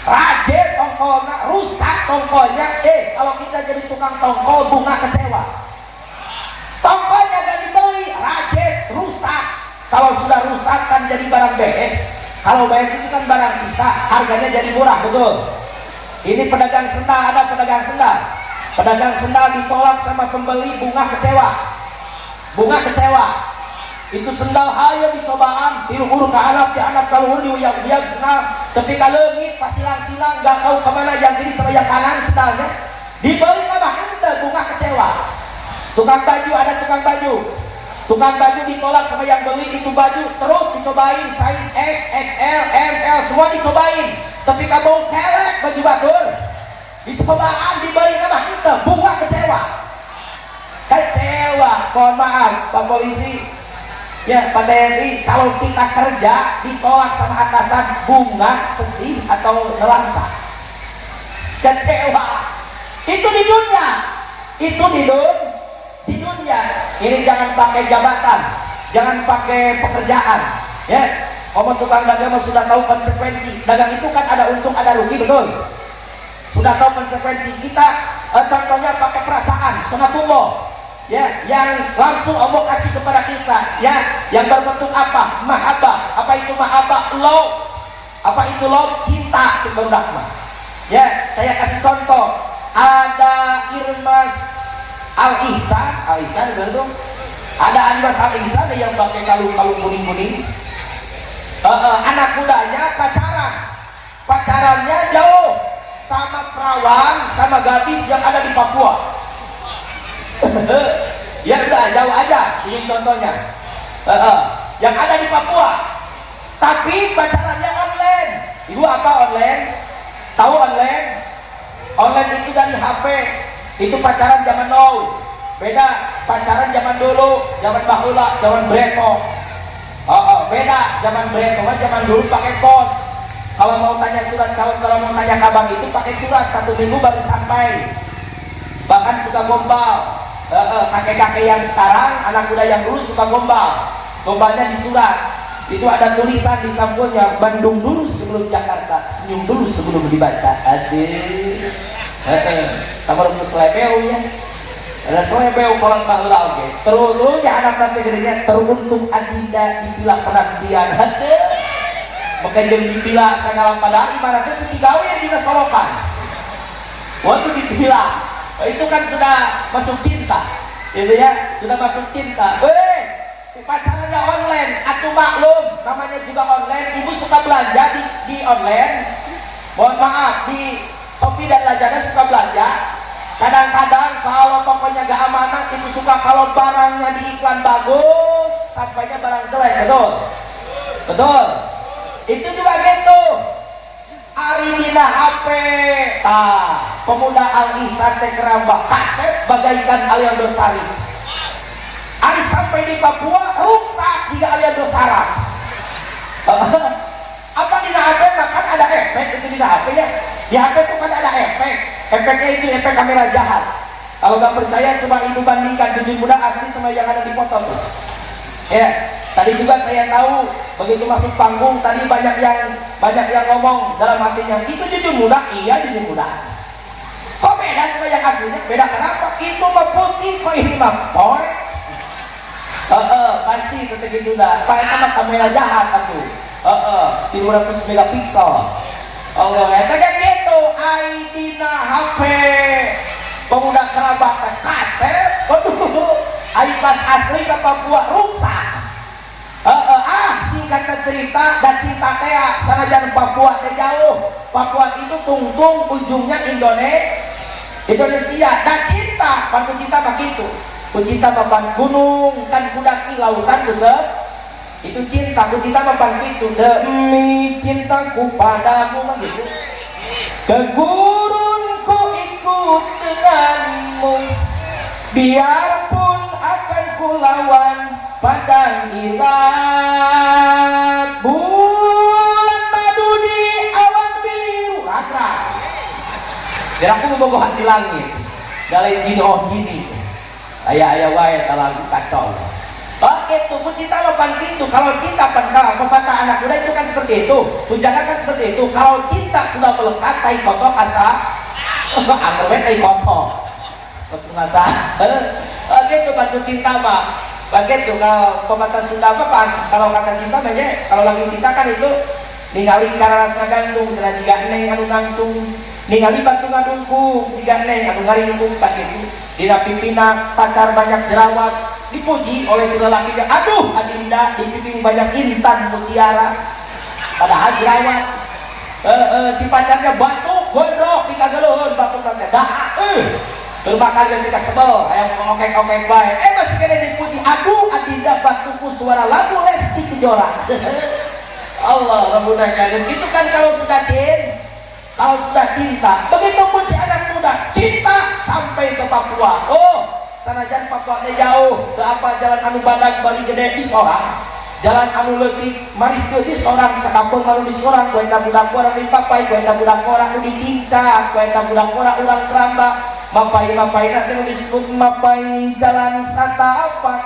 Rajet tongkolnya, rusak tongkolnya. Kalau kita jadi tukang tongkol, bunga kecewa. Tongkolnya gak dibeli, rajet, rusak. Kalau sudah rusak kan jadi barang BS. Kalau BS itu kan barang sisa, harganya jadi murah, betul. Ini pedagang sendal, ada pedagang sendal. Pedagang sendal ditolak sama pembeli, bunga kecewa. Bunga kecewa. Itu sendal hayo dicobaan, tiru huru ke anak, di anak kalau huru diuyap-uyap senang. Tapi kalau leungit pas silang-silang gak tahu kemana yang kiri sama yang kanan sendalnya. Dibeli nama ente, bunga kecewa. Tukang baju, ada tukang baju. Tukang baju ditolak sama yang beli itu baju, terus dicobain size X, XL, ML, semua dicobain. Tapi kamu kelek baju batur. Dicobaan dibeli nama ente, bunga kecewa. Kecewa, mohon maaf Pak Polisi. Ya Pak TNI, kalau kita kerja ditolak sama atasan, bunga, sedih atau nelangsa? Kecewa. Itu di dunia. Itu di dunia. Ini jangan pakai jabatan, jangan pakai pekerjaan. Ya, ngomong tukang dagang sudah tahu konsekuensi. Dagang itu kan ada untung ada rugi, betul. Sudah tahu konsekuensi. Kita contohnya pakai perasaan, sunatullah. Ya, yang langsung Allah kasih kepada kita, ya, yang berbentuk apa? Mahabbah. Apa itu mahabbah? Love. Apa itu love? Cinta sebenarnya. Ya, saya kasih contoh. Ada Irmas Al-Ihsan betul? Ada Irmas Al-Ihsan yang pakai kalung-kalung kuning-kuning. Anak mudanya pacarannya jauh sama perawan, sama gadis yang ada di Papua. Ya udah jauh aja, ini contohnya. Yang ada di Papua, tapi pacarannya online. Ibu apa online? Tahu online? Online itu dari HP. Itu pacaran zaman now. Beda pacaran zaman dulu, zaman bahula, zaman breto. Beda zaman breto, zaman dulu pakai pos. Kalau mau tanya surat, kalau mau tanya kabar itu pakai surat, 1 minggu baru sampai. Bahkan suka gombal. Kakek-kakek yang sekarang, anak muda yang dulu suka gombal. Gombalnya di surat. Itu ada tulisan di sampulnya, Bandung dulu sebelum Jakarta, senyum dulu sebelum dibaca. Aduh. Sama rumus selebeu ya. Ada selebeu kolang bahula oke. Terus ya anak nanti gedenya teruntung adinda dipilah penantian. Aduh. Maka jadi dipilah segala padahal ibaratnya sesigawe yang dinasolokan. Waduh dipilah. Itu kan sudah masuk cinta, gitu ya, sudah masuk cinta. Pacarannya online, aku maklum, namanya juga online. Ibu suka belanja di online. Mohon maaf, di Shopee dan Lazada suka belanja. Kadang-kadang kalau tokonya gak amanah, itu suka kalau barangnya di iklan bagus, sampainya barang jelek, betul? Betul. Itu juga gitu. Ari dina HP, pemuda Al-Ihsan teh keramba kaset bagaikan Aliando Sari. Ari sampai di Papua rusak jika Aliando Sarap. Apa dina HP makan ada efek itu dina HP ya. Di HP itu kan ada efek. Efeknya itu efek kamera jahat. Kalau nggak percaya coba ibu bandingkan jujur muda asli sama yang ada di foto tuh. Ya. Tadi juga saya tahu begitu masuk panggung tadi banyak yang ngomong dalam hatinya itu jujur muda, iya jujur muda. Kok beda sama yang aslinya? Beda kenapa? Itu mah putih, kok ini mah poe. Pasti tetep gitu dah. Pakai sama kamera jahat aku. 300 megapiksel. Allah, eta kayak gitu. Aidina HP pemuda kerabat kaset. Waduh, ai pas asli ke Papua rusak. Singkat cerita dan cinta teh sanajan Papua teh jauh. Papua itu tungtung ujungnya Indonesia. Dan cinta, pan cinta mah gitu. Ku cinta papan gunung kan kudaki lautan besar. Itu cinta, ku cinta papan gitu. Demi cintaku padamu mah gitu. Ke guru biarpun akan kulawan padang ilat, bulan madu di awan biru ratra. Biar aku membogohan di langit galai jini oh jini ayah wae talagu kacau. Oke tuh, cinta lo penting tuh. Kalau cinta pendang, pepatah anak muda itu kan seperti itu, pujangan kan seperti itu. Kalau cinta sudah melekat, tai kotok asa anggerwe tai kotok terus ngasa. Oke tuh bantu cinta mah bagian tuh. Kalau pepatah Sunda apa kalau kata cinta banyak, kalau lagi cinta kan itu ningali karena rasa gandung cenah jiga neng anu gantung, ningali batu ngadungku jiga neng anu ngaringkung pak itu. Dina pipina pacar banyak jerawat, dipuji oleh si lelakinya, aduh adinda di pipi banyak intan mutiara, padahal jerawat. Si pacarnya batuk gondok di kageleun batuk nanti dah termakan ketika sebel ayam ngokek-ngokek baik masih kena dipuji, aduh adinda batukku suara lagu Lesti Kejora. Allah Rabbuna karim. Itu kan kalau sudah cinta. Begitupun si anak muda cinta sampai ke Papua. Sanajan Papua teh jauh, ke apa jalan anu badag Bali gede di sorang, jalan anu leutik mari teu di sorang, sakapeung baru di sorang, ku eta budak orang di papai, ku eta budak orang nu ditincak, ku eta budak orang ulang keramba, mapai nanti nu disebut mapai jalan satapak,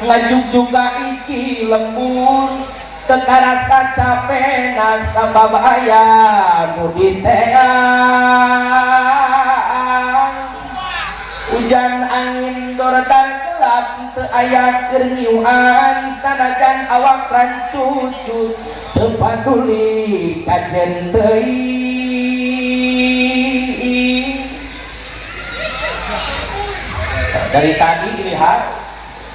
ngajuk juga iki lembur, teu karasa capena sabab aya nu diteang. Hujan angin dordan gelap teu aya keur nyiuan, sanajan awak rancucut teu paduli kajen teuing. Dari tadi dilihat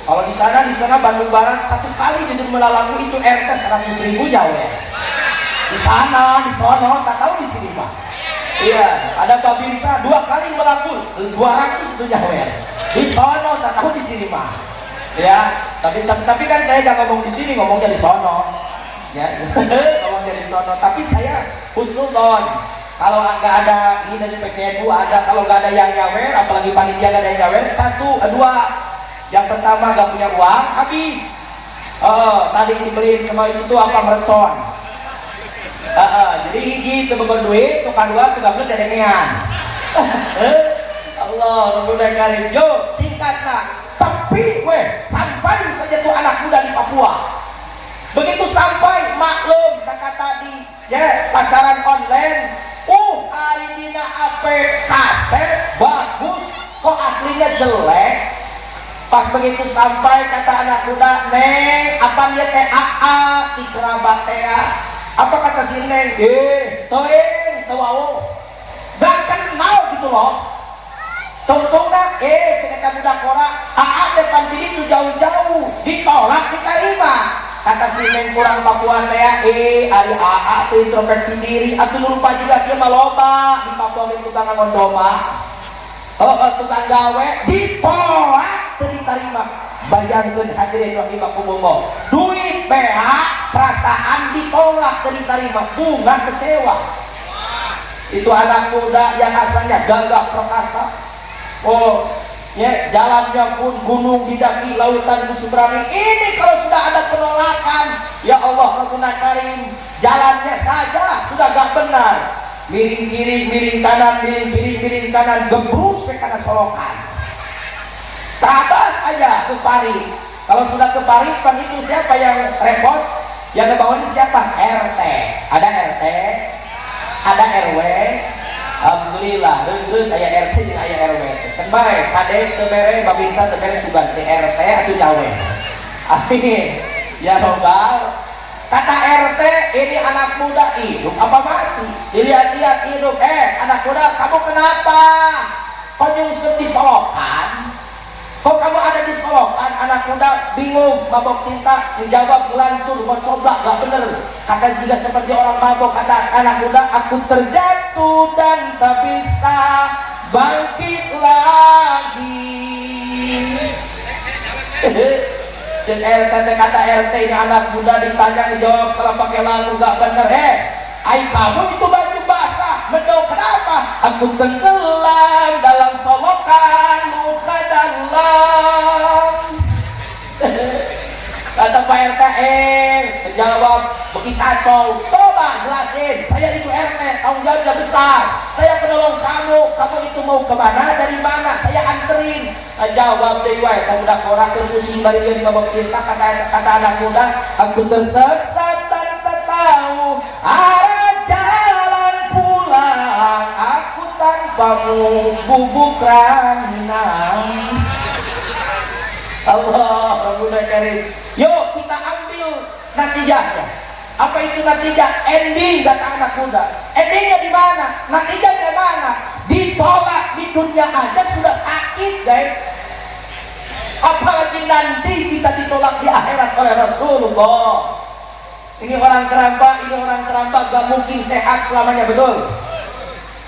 kalau di sana Bandung Barat satu kali jadi melalagu itu RT 100.000 jauh ya. Di sana, di sono, tak tahu di sini Pak. Iya, ada Babinsa 2 kali melaku 200 itu jauh ya. Di sono, tak tahu di sini mah. Ya, tapi kan saya jangan ngomong di sini, ngomongnya di sono. Ya, ngomongnya di sono. Tapi saya husnudon. Kalau nggak ada ini dari PCNU ada, kalau nggak ada yang nyawer, apalagi panitia nggak ada yang nyawer, 1, 2. Yang pertama nggak punya uang, habis. Tadi dibeliin semua itu tuh apa mercon. Jadi hiji teu boga duit, nu kadua teu gableun dedengean. Allah Rabbuna karim. Yo singkatna, tapi sampai saja tuh anak muda di Papua. Begitu sampai maklum kata tadi, ya pacaran online. Ari dina AP kaset bagus, kok aslinya jelek. Pas begitu sampai kata anak muda, "Neng, apa dia teh aa di kerabat teh?" Apa kata si Neng? Toeng, tawau. Gak kenal gitu loh. Tungtungna, cerita budak kora, teh pantiri itu jauh-jauh, ditolak, diterima. Kata si Neng kurang Papua teh, ari teh introspeksi diri, atuh lupa juga dia maloba di Papua ge tukang ngon domba. Tukang gawe ditolak, teu diterima. Bayangkeun hadirin rahimakumullah, duit BH perasaan ditolak, teu diterima, bunga kecewa. Itu anak muda yang asalnya gagah perkasa. Ya jalannya pun gunung didaki lautan berseberangan. Ini kalau sudah ada penolakan, ya Allah Rabbuna karim, jalannya saja sudah gak benar. Miring kiri, miring kanan, miring kiri, miring kanan, gebrus ke kana solokan. Terabas aja ke pari. Kalau sudah ke pari, pan itu siapa yang repot? Yang ngebangunin siapa? RT. Ada RT, ada RW. Alhamdulillah, reug aya RT jeung aya RW. Kan bae, kades teu mere, babinsa teu mere sugan teh RT atuh nyawe. Amin. Ya robbal. Kata RT, ini anak muda hidup apa mati? Dilihat-lihat hidup. Anak muda, kamu kenapa? Kok nyungsep di solokan? Kok kamu ada di solokan? Anak muda bingung, mabok cinta, dijawab ngelantur, mau coba, gak bener. Kata jika seperti orang mabok, kata anak muda, aku terjatuh dan tak bisa bangkit lagi. Cek RT, kata RT ini anak muda ditanya ngejawab kalau pakai lagu gak bener. Ai kamu itu baju basah, mendok kenapa? Aku tenggelam dalam solokan, muka dan Jawab begitu kacau. Coba jelasin, saya itu RT, tanggung jawabnya besar, saya penolong kamu, kamu itu mau kemana, dari mana, saya anterin. Jawab deh, wae kamu udah korak terpusing bari dia mabok cinta. Kata anak muda, aku tersesat dan tak tahu arah jalan pulang, aku tanpamu bubuk ranginang. Allah Rabbuna Karim. Yuk kita ambil natijahnya. Apa itu natijah? Ending kata anak muda. Endingnya di mana? Natijahnya mana? Ditolak di dunia aja sudah sakit, guys. Apalagi nanti kita ditolak di akhirat oleh Rasulullah. Ini orang keramba gak mungkin sehat selamanya, betul?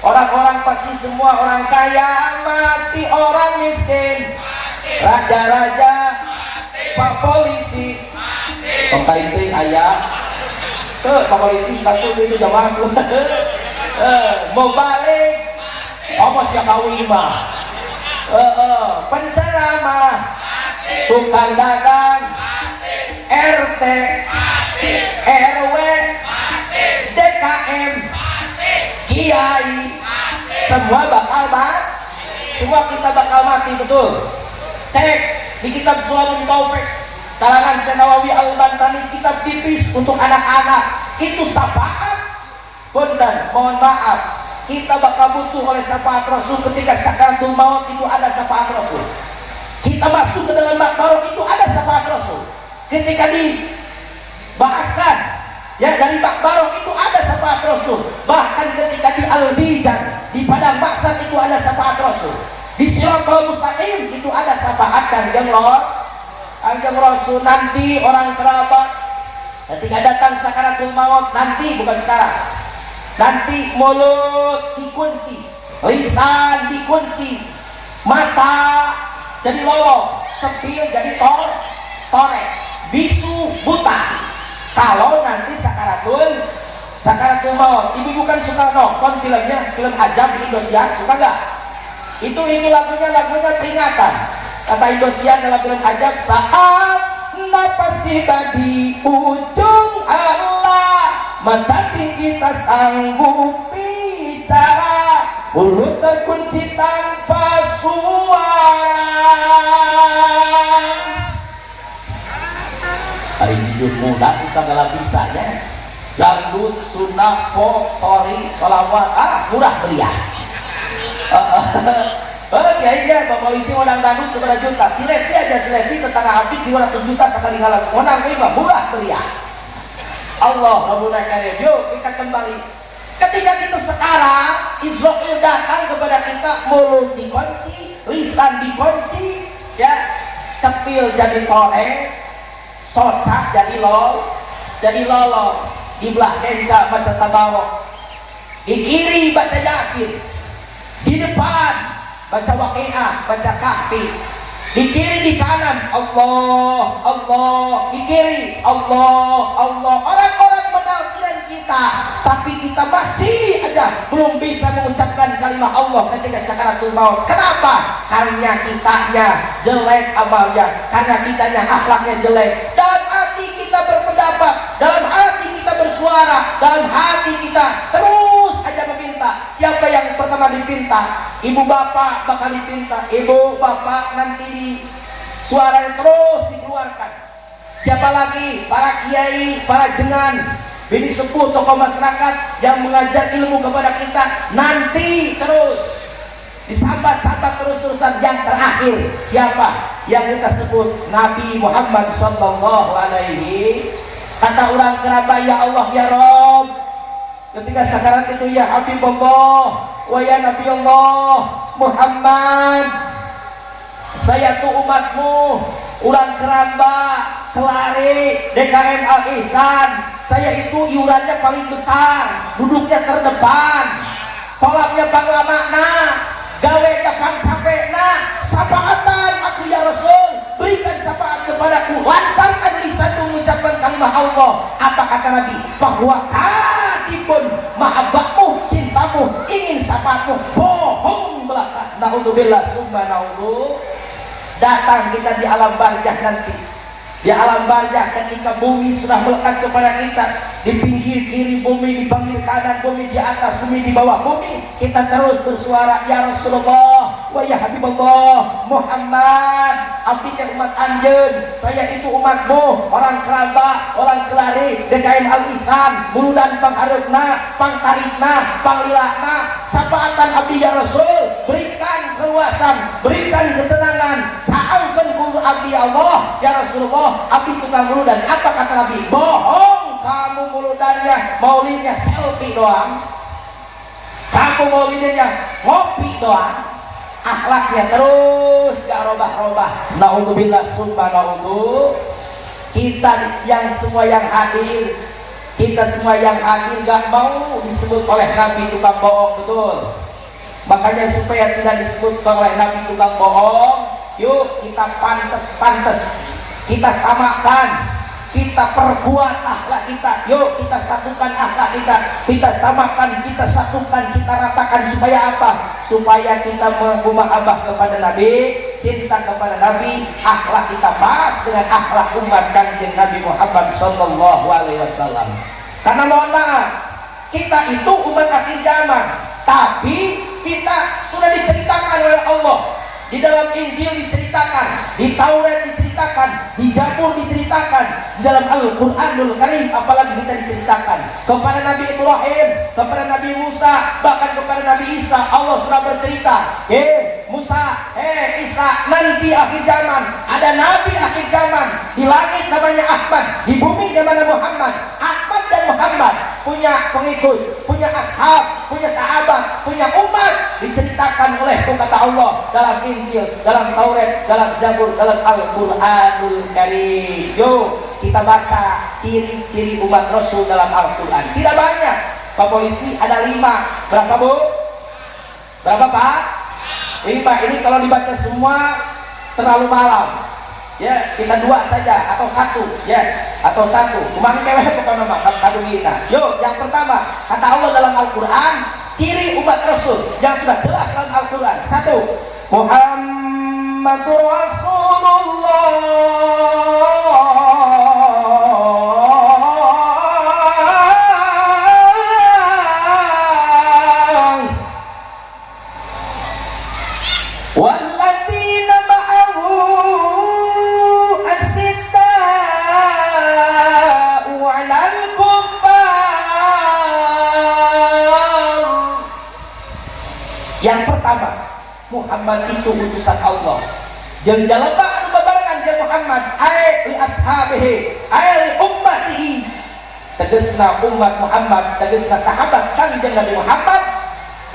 Orang-orang pasti semua orang kaya mati, orang miskin, raja-raja, pak polisi, pengkarinting ayah, pak polisi satu itu jamaahku, mau balik, omos ya kawin mah, penceramah, tukang dagang, RT, RW, DKM, kiai, semua bakal mati, semua kita bakal mati, betul? Cek di kitab Sulamul Taufik kalangan Senawawi Al-Bantani, kitab tipis untuk anak-anak, itu syafaat. Punten, mohon maaf, kita bakal butuh oleh syafaat Rasul ketika sakaratul maut, itu ada syafaat Rasul. Kita masuk ke dalam makbarah, itu ada syafaat Rasul. Ketika dibahaskan ya dari makbarah, itu ada syafaat Rasul. Bahkan ketika di Al-Bijan, di padang mahsyar, itu ada syafaat Rasul. Di Siratal Mustaqim itu ada syafaat Kanjeng Rasul. Nanti orang kerabat ketika datang sakaratul maut, nanti bukan sekarang, nanti mulut dikunci, lisan dikunci, mata jadi lolong, cepil jadi torek, bisu buta. Kalau nanti sakaratul maut, ibu bukan suka nonton filmnya, film Ajab di Indosiar, suka gak? Itu lagunya peringatan. Kata Indosiar dalam film Ajab, saat napas tiba di ujung Allah, mata tinggi tak sanggup bicara, mulut terkunci tanpa suara. Hari hijau muda segala bisanya, dangdut, sunnah, pop, tori, sholawat, murah meriah. Kiai Pak Polisi modang dangdut 1 juta, si Lesti tetangga Abi 200 juta sekali ngalah, modang lima, murah meriah. Allah Rabbuna Karim. Yuk kita kembali. Ketika kita sekarang, Israel datang kepada kita, mulut dikunci, lisan dikunci, ya, cepil jadi korek, socak jadi lolo, di belah kenca baca tabarok, di kiri baca yasin, di depan baca waqiah, baca kahfi, di kiri di kanan Allah, di kiri Allah. Orang-orang menafsirkan kita, tapi kita masih aja belum bisa mengucapkan kalimat Allah ketika sakaratul maut. Kenapa? Karena kitanya jelek amalnya, karena kitanya akhlaknya jelek. Dalam hati kita berpendapat, dalam hati kita bersuara, dalam hati kita terus aja meminta. Siapa yang pertama dipinta? Ibu bapak bakal dipinta. Ibu bapak nanti di suaranya terus dikeluarkan. Siapa lagi? Para kiai, para jengan, bini sepuh, tokoh masyarakat yang mengajar ilmu kepada kita, nanti terus disambat-sambat terus-terusan. Yang terakhir siapa? Yang kita sebut Nabi Muhammad sallallahu alaihi. Kata orang kerabat, ya Allah ya Rob, ketika sakarat itu, ya Habibullah wa ya Nabi Allah Muhammad, saya tuh umatmu, ulang keramba, celari, DKM Al-Ihsan, saya itu iurannya paling besar, duduknya terdepan, tolaknya bangla makna, gawenya pang capekna, sapaatan aku ya Rasul, berikan syafaat kepadaku, lancarkan lisanku mengucapkan kalimat Allah. Apa kata Nabi? Bahwa kadibun mahabbatmu, cintamu, ingin syafaatmu, bohong belaka. Naudzubillah summa naudzu. Datang kita di alam barzakh nanti, di alam barzah ketika bumi sudah melekat kepada kita, di pinggir kiri bumi, di pinggir kanan bumi, di atas bumi, di bawah bumi, kita terus bersuara, ya Rasulullah wa ya Habibullah Muhammad, abdi teh umat anjeun, saya itu umatmu, orang Kelamba, orang Kelari, DKM Al-Ihsan, buludan panghareupna, pangtarikna, panglilana, sapaatan abdi ya Rasul, berikan keluasan, berikan ketenangan, caangkeun guru abdi Allah, ya Rasulullah, abdi tukang muludan. Apa kata Nabi? Bohong kamu muludannya, maulidnya selfie doang, kamu maulidnya ngopi doang, akhlaknya terus gak robah-robah. Naudzubillah summa naudzu. Kita yang semua yang hadir, kita semua yang hadir gak mau disebut oleh Nabi tukang bohong, betul. Makanya supaya tidak disebut oleh Nabi tukang bohong, yuk kita pantes-pantes, kita samakan, kita perbuat akhlak kita, yuk kita satukan akhlak kita samakan, kita satukan, kita ratakan. Supaya apa? Supaya kita mengumabah kepada Nabi, cinta kepada Nabi, akhlak kita pas dengan akhlak umat kanjeng Nabi Muhammad Sallallahu Alaihi Wasallam. Karena mohon maaf, kita itu umat akhir zaman, tapi kita sudah diceritakan oleh Allah. Di dalam Injil diceritakan, di Taurat diceritakan, di Zabur diceritakan, di dalam Al-Quranul Karim apalagi kita diceritakan. Kepada Nabi Ibrahim, kepada Nabi Musa, bahkan kepada Nabi Isa, Allah sudah bercerita, Musa, Isa, nanti akhir zaman ada Nabi akhir zaman. Di langit namanya Ahmad, di bumi namanya Muhammad. Ahmad dan Muhammad punya pengikut, punya ashab, punya sahabat, punya umat. Diceritakan oleh kata Allah dalam Injil, dalam Taurat, dalam Zabur, dalam Al-Quranul Karim. Yuk kita baca ciri-ciri umat Rasul dalam Al-Quran. Tidak banyak Pak Polisi, ada 5. Berapa Bu? Berapa Pak? 5. Ini kalau dibaca semua terlalu malam. Ya, kita 2 saja atau 1, ya, atau 1. Kumang keweh pokoknya mah kadungina. Yuk, yang pertama, kata Allah dalam Al-Qur'an, ciri umat Rasul yang sudah jelas dalam Al-Qur'an. 1, Muhammadur Rasulullah. Yang pertama, Muhammad itu utusan Allah. Jeung jalema anu babarengan jeung Muhammad, ai li ashabihi, ai li ummatihi. Tegasna umat Muhammad, tegasna sahabat kanjeng Nabi Muhammad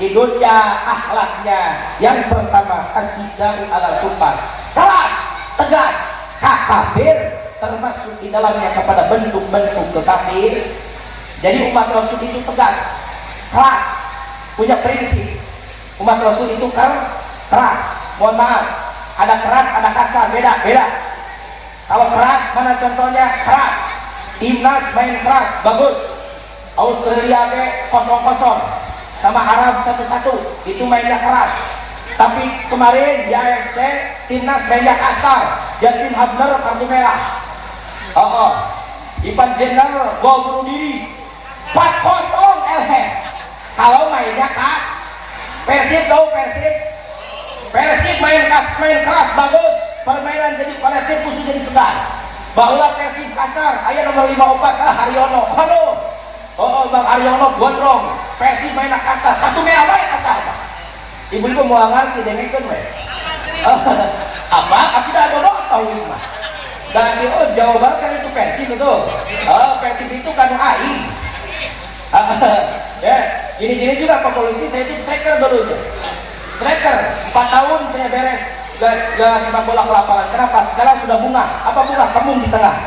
di dunia akhlaknya. Yang pertama, asyiddaru alal kufar, keras, tegas, kafir, termasuk di dalamnya kepada bentuk-bentuk kekafir. Jadi umat Rasul itu tegas, keras, punya prinsip. Umat Rasul itu keras. Mohon maaf, ada keras, ada kasar, beda. Kalau keras, mana contohnya? Keras Timnas main keras, bagus. Australia 0-0 sama Arab 1-1, itu mainnya keras. Tapi kemarin di AFC Timnas mainnya kasar. Justin Hubner kartu merah. Ivan Jenner gol bunuh diri 4-0 LH. Kalau mainnya Persib main keras, bagus. Permainan jadi kolektif, khusus jadi segar. Bahwa Persib kasar, ayah nomor 54 salah Haryono. Halo. Bang Haryono gondrong. Persib main kasar, kartu merah bae kasar. Ibu-ibu mau ngerti dengekeun we. Apa? Aku dah bodoh tahu ini mah. Dan di Jawa Barat kan itu Persib betul. Persib itu kan AI. Ya, gini juga Pak Polisi, saya itu striker dulunya. Striker, 4 tahun saya beres gak sepak bola ke lapangan. Kenapa? Sekarang sudah bunga. Apa bunga? Kembung di tengah.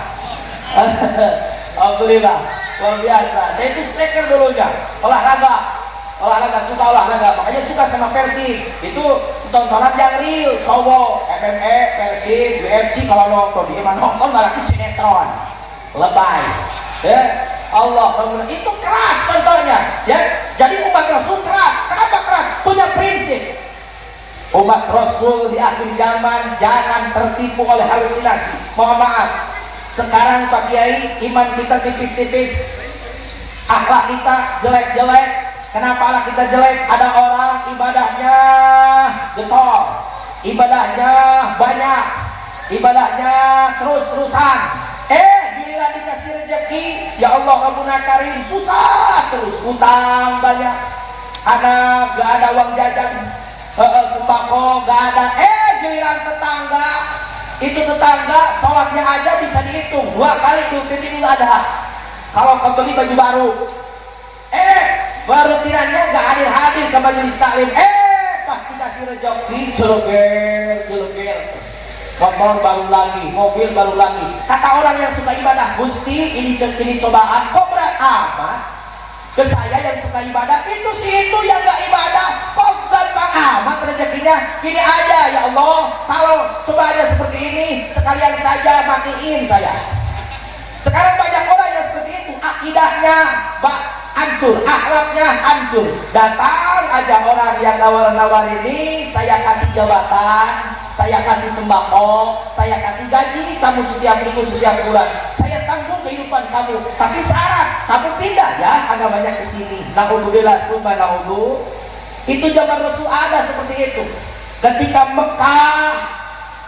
Alhamdulillah, luar biasa. Saya itu striker dulunya. Olahraga, suka olahraga. Makanya suka sama Persib. Itu tontonan yang real, cowok, MMA, Persib, UFC. Kalau nonton di mana nonton malah sinetron, lebay. Ya. Allah, itu keras contohnya, ya. Jadi umat Rasul keras. Kenapa keras? Punya prinsip. Umat Rasul di akhir zaman jangan tertipu oleh halusinasi. Mohon maaf, Sekarang Pak Kiai, iman kita tipis-tipis, akhlak kita jelek-jelek. Kenapa akhlak kita jelek? Ada orang ibadahnya getol, ibadahnya banyak, ibadahnya terus-terusan. Giliran dikasih rezeki, ya Allah Rabbuna Karim, susah terus, utang banyak, anak gak ada uang jajan, sembako gak ada. Giliran tetangga, itu tetangga sholatnya aja bisa dihitung 2 kali Idul Fitri Idul Adha. Kalau kau beli baju baru, baru tiranya gak hadir ke majelis taklim. Pas dikasih rezeki, jeloger, motor baru lagi, mobil baru lagi. Kata orang yang suka ibadah, Gusti ini cobaan kok berat amat. Ke saya yang suka ibadah, itu yang gak ibadah kok gampang amat rezekinya. Gini aja, ya Allah, kalau cobaannya seperti ini, sekalian saja matiin saya. Sekarang banyak orang yang seperti itu, akidahnya hancur, akhlaknya hancur. Datang aja orang yang nawar-nawar ini, saya kasih jabatan, saya kasih sembako, saya kasih gaji kamu setiap minggu, setiap bulan, saya tanggung kehidupan kamu, tapi syarat kamu pindah ya agamanya ke sini. Naudzubillah summa naudzu. Itu zaman Rasul ada seperti itu. Ketika Mekah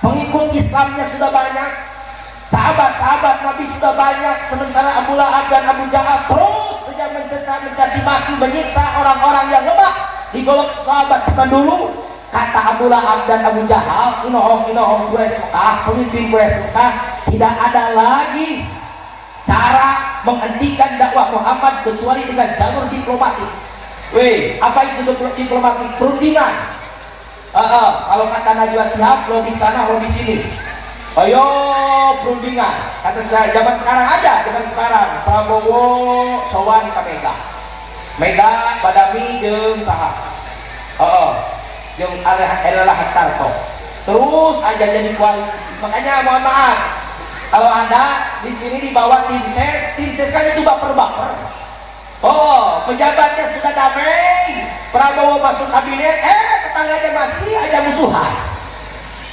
pengikut Islamnya sudah banyak, sahabat-sahabat Nabi sudah banyak, sementara Abu Lahab dan Abu Jahal terus saja mencaci maki, menyiksa orang-orang yang lemah di golongan sahabat zaman dulu. Kata Abu Lahab dan Abu Jahal, inohong Quraisy Mekah, pemimpin Quraisy Mekah, tidak ada lagi cara menghentikan dakwah Muhammad kecuali dengan jalur diplomatik. Apa itu diplomatik? Perundingan. Kalau kata Najwa Shihab, lo di sana, lo di sini. Ayo perundingan. Kata saya, zaman sekarang ada, zaman sekarang Prabowo sowan ke Mega Badami jeung saha. Jeung Erlangga Hartarto. Terus aja jadi koalisi. Makanya mohon maaf, kalau Anda di sini dibawa tim ses kan itu baper-baper. Pejabatnya sudah damai, Prabowo masuk kabinet, tetangganya masih aja musuhan.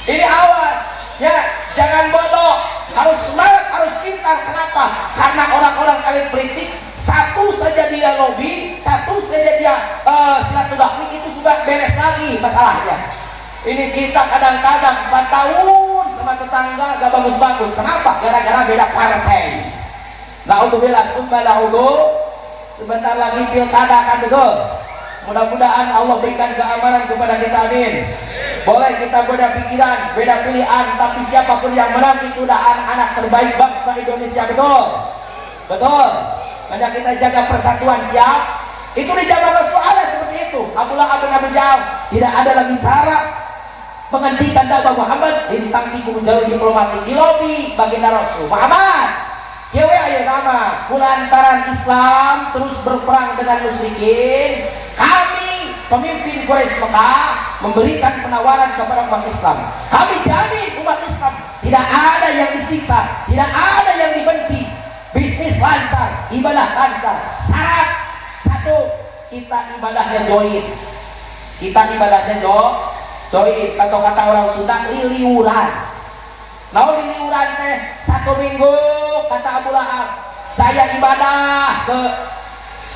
Ini awas, ya jangan bodoh, harus semangat, harus pintar. Kenapa? Karena orang-orang elit politik, satu saja dia lobby, satu saja dia silaturahmi, itu sudah beres lagi masalahnya. Ini kita kadang-kadang 4 tahun sama tetangga gak bagus-bagus. Kenapa? Gara-gara beda partai. Naudzubillah summa naudzu. Sebentar lagi pilkada kan, betul? Mudah-mudahan Allah berikan keamanan kepada kita, amin. Boleh kita beda pikiran, beda pilihan, tapi siapapun yang menang itu udah anak terbaik bangsa Indonesia, betul? Betul. Banyak kita jaga persatuan, siap? Itu di zaman Rasul ada seperti itu. Abu Lahab bin Abi Jahal, tidak ada lagi cara menghentikan dakwah Muhammad, tentang tipu jalur diplomatik, di lobi baginda Rasul Muhammad. Kieu aya nama, kulantaran Islam terus berperang dengan musyrikin, kami pemimpin Quraisy Mekah memberikan penawaran kepada umat Islam. Kami jamin umat Islam tidak ada yang disiksa, tidak ada yang dibenci, bisnis lancar, ibadah lancar. Syarat satu, kita ibadahnya join. Kita ibadahnya join, atau kata orang Sunda liliuran. Namun liliuran teh 1 minggu, kata Abu Lahab, saya ibadah ke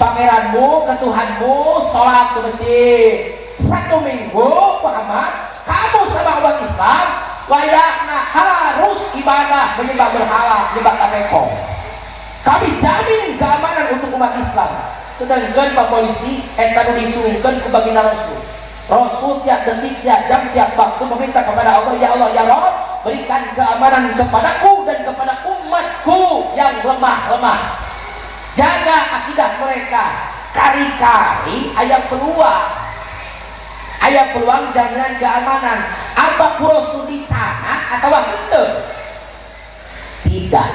pangeranmu, ke Tuhanmu, sholat ke masjid. 1 minggu Muhammad, kamu sama umat Islam layaknya harus ibadah menyembah berhala, menyembah tapeko. Kami jamin keamanan untuk umat Islam. Sedangkan Pak Polisi tadi disuruhkan ke baginda Rasul. Rasul tiap detik, tiap jam, tiap waktu meminta kepada Allah, ya Allah, ya Rabb, berikan keamanan kepadaku dan kepada umatku yang lemah. Jaga akidah mereka. Kari-kari ayat peluang jaminan keamanan. Apa Rasul dicanak atau henteu? Tidak.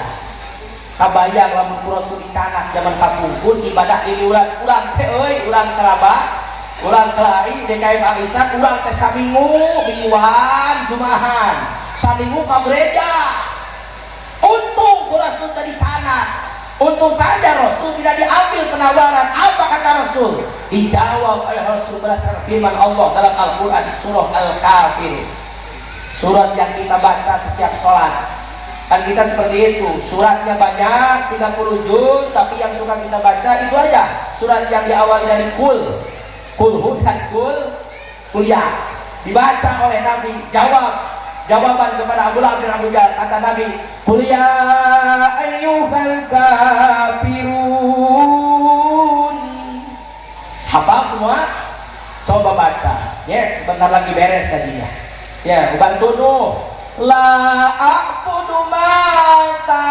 Kabayang lamun Rasul dicanak zaman kapungkur ibadah di ulang teh euy, ulang kerabat. Ulang kelari DKM Alisan, ulang teh mingguan Jumahan, saminggu ke gereja. Untung Rasul tadi canak, untung saja Rasul tidak diambil penawaran. Apa kata Rasul? Dijawab oleh Rasul berdasarkan firman Allah dalam Al-Quran surah Al-Kafir, surat yang kita baca setiap sholat. Kan kita seperti itu, suratnya banyak 30 juz, tapi yang suka kita baca itu aja surat yang diawali dari kul dan kuliah. Dibaca oleh Nabi, jawaban kepada Abu Lahab dan Abu Jahal. Kata Nabi, kuliah ayyuhal kafirun. Hafal semua? Coba baca ya, sebentar lagi beres tadinya ya. Bantu nu la a'budu mata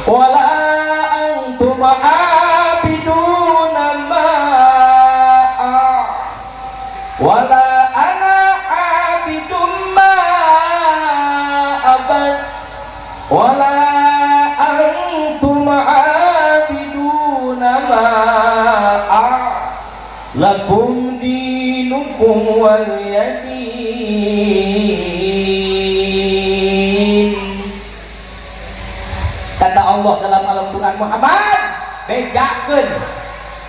wala antum abiduna ma'a wala ana abidum ma'abad wala antum abiduna ma'a lakum dinukum waliyadin. Kata Allah dalam Al-Quran, Muhammad bejakeun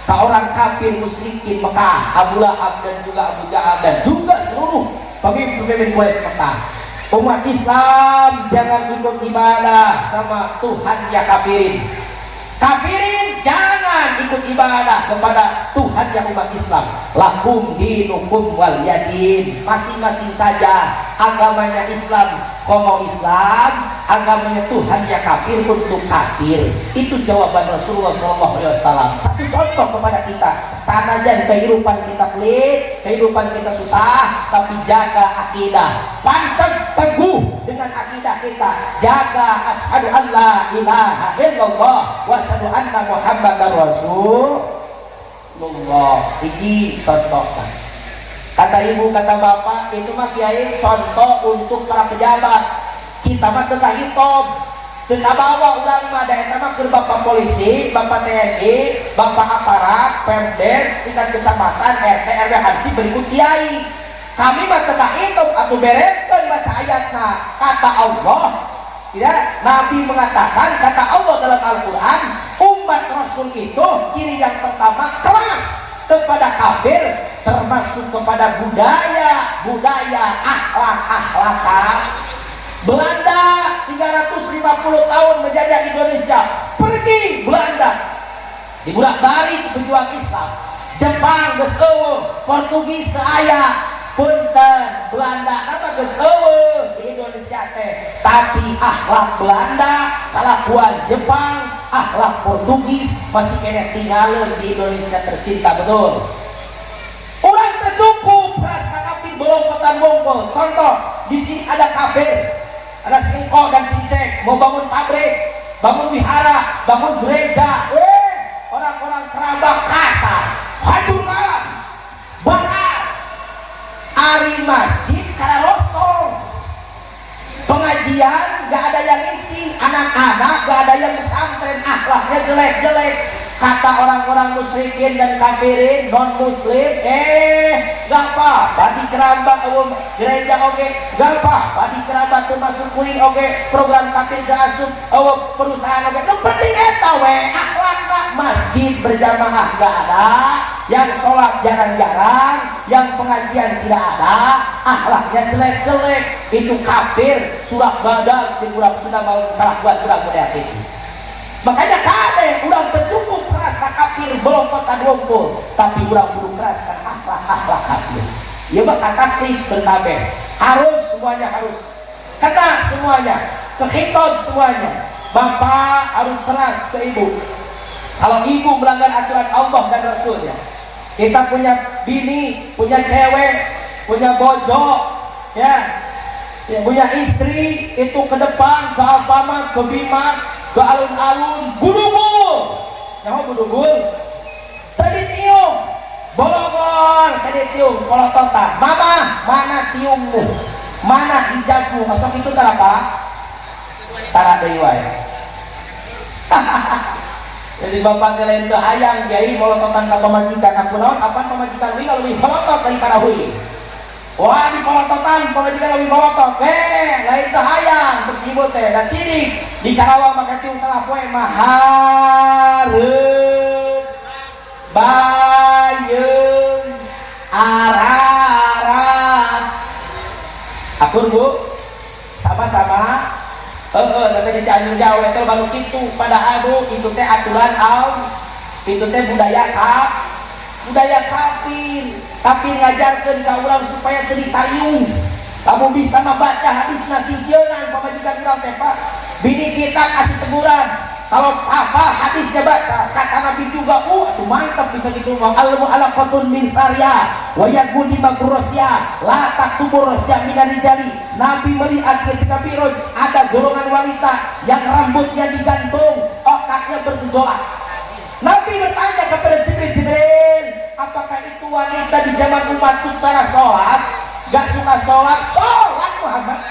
ka orang kafir musyrikin Mekah, Abu Lahab dan juga Abu Jahal dan juga seluruh pemimpin Quraisy Mekah. Umat Islam jangan ikut ibadah sama Tuhan ya kafirin. Kafirin jangan ikut ibadah kepada Tuhan yang umat Islam. Lakum dinukum waliyadin. Masing-masing saja agamanya Islam, komo Islam, agamanya Tuhan ya kafir untuk kafir. Itu jawaban Rasulullah SAW. Satu contoh kepada kita. Sanajan kehidupan kita pelit, kehidupan kita susah, tapi jaga akidah. Pancang teguh dengan akidah kita. Jaga asyhadu an la ilaha illallah wa asyhadu anna muhammadar rasulullah. Iki contoh kan. Kata ibu, kata bapak, itu mah kiai contoh untuk para pejabat. Kita mah teu kahitom, teu kabawa urang mah da eta mah keur bapak polisi, bapak TNI, bapak aparat, Pemdes, tingkat kecamatan, RT, RW hansip berikut kiai. Kami mah teu kahitom atuh bereskeun baca ayatna. Kata Allah, tidak, Nabi mengatakan, kata Allah dalam Al-Quran, umat Rasul itu ciri yang pertama keras kepada kafir, termasuk kepada budaya akhlak-akhlakan. Belanda 350 tahun menjajah Indonesia, pergi Belanda dibolak-balik pejuang Islam. Jepang geus eueuh, Portugis teu aya, punten Belanda nama geus eueuh di Indonesia teh, tapi akhlak Belanda, kalakuan Jepang, akhlak Portugis masih kena tinggalin di Indonesia tercinta. Betul. Orang tercukup keras kakapin belompotan bongkol. Contoh, di sini ada kafir, ada singkong dan sincek, mau bangun pabrik, bangun wihara, bangun gereja. Orang-orang kerabat kasar, hancurkan, bakar. Ari masjid karena rosong, pengajian gak ada yang isi, anak-anak gak ada yang pesantren, akhlaknya jelek-jelek. Kata orang-orang musyrikin dan kafirin non muslim, gak apa-apa di kerabat gereja oke, gak apa-apa di kerabat termasuk kuring oke, program kafir diasup perusahaan oke. Nu penting eta we akhlakna. Masjid berjamaah gak ada, yang sholat jarang-jarang, yang pengajian tidak ada, akhlaknya jelek-jelek, itu kafir. Surah Badar urang sudah mau kalakuan urang model itu. Makanya kade urang tercukup keras kafir belompotan wongkul, tapi urang kudu keras kan akhlak kafir. Ieu mah taklif berkabeh. Harus semuanya harus kena semuanya, kehitung semuanya. Bapak harus keras ke ibu. Kalau ibu melanggar aturan Allah dan Rasulnya, kita punya bini, punya cewek, punya bojo, ya, punya istri, itu ke depan, ke Alfamart, ke Bima, ke alun-alun, budugul, nyaho budugul, tadi tiung, bolongol, tadi tiung, kolototan, mama, mana tiungmu, mana hijabmu, masuk itu tara apa? Tara deui wae. Jadi bapak lain teu hayang kiai molototan ka pamajikan. Aku naon apa pamajikan wi kalau lebih molotot daripada wi. Wah di polototan pamajikan lebih molotot. Lain teu hayang untuk sibuk teh. Da sidik di Karawang maka tiung tengah poe mah hareup bayeun ararat. Akur Bu, sama-sama Nanti di Cianjur Jawa itu baru gitu pada itu teh aturan itu teh budaya kafir tapi ngajarkan ke orang supaya teu ditariung. Kamu bisa membaca hadis nasisieun pamajikan urang teh Pak bini kita kasih teguran kalau apa hadisnya baca kata Nabi juga tuh mantap bisa gitu mah almu ala qatun min sarya wa yakun di magrosya la taktubur rasya minari jali. Nabi melihat ketika Mi'raj ada golongan wanita yang rambutnya digantung otaknya bergejolak. Nabi bertanya kepada Jibril, apakah itu wanita di zaman umat utara sholat gak suka sholat Muhammad.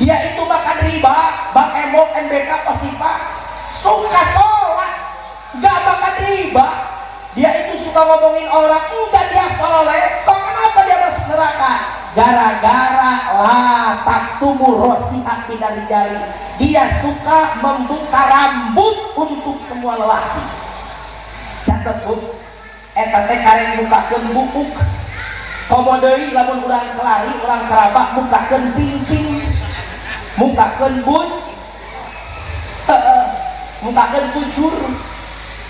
Dia itu makan riba bang emok NBK Pasipa suka sholat gak makan riba. Dia itu suka ngomongin orang enggak dia soleh kok kenapa dia masuk neraka gara-gara taktumu rosihat minal jali. Dia suka membuka rambut untuk semua lelaki. Catat bu eta teh karek mukakeun bubuk komo deui lamun urang kelari urang kerabak mukakeun ping-ping mukakeun bun mukakeun kucur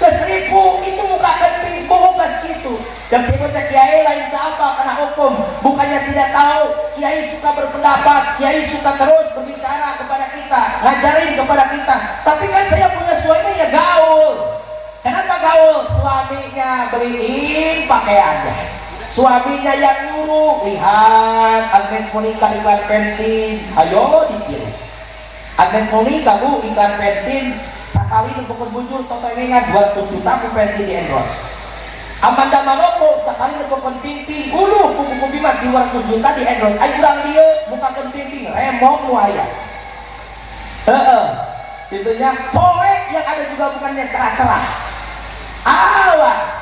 keseribu itu mukakeun ping bohong geus kitu. Dan sebutnya kiai lain ke apa karena hukum bukannya tidak tahu. Kiai suka berpendapat, kiai suka terus berbicara kepada kita, ngajarin kepada kita. Tapi kan saya punya suami ya gaul. Kenapa gaul? Suaminya beliin pakaiannya, suaminya yang nyuruh. Lihat Agnes Monica iklan Pentin, ayo dikirim. Agnes Monica bu iklan Pentin sekali nempokon bujur totengan 200 juta ku Pentin di endorse. Amanda Manopo sekali nempokon pimping uluh kuku bimat 200 juta di endorse. Ayo urang dia mukakeun pimping remok nu aya. Itunya poek yang ada juga bukannya cerah-cerah. Awas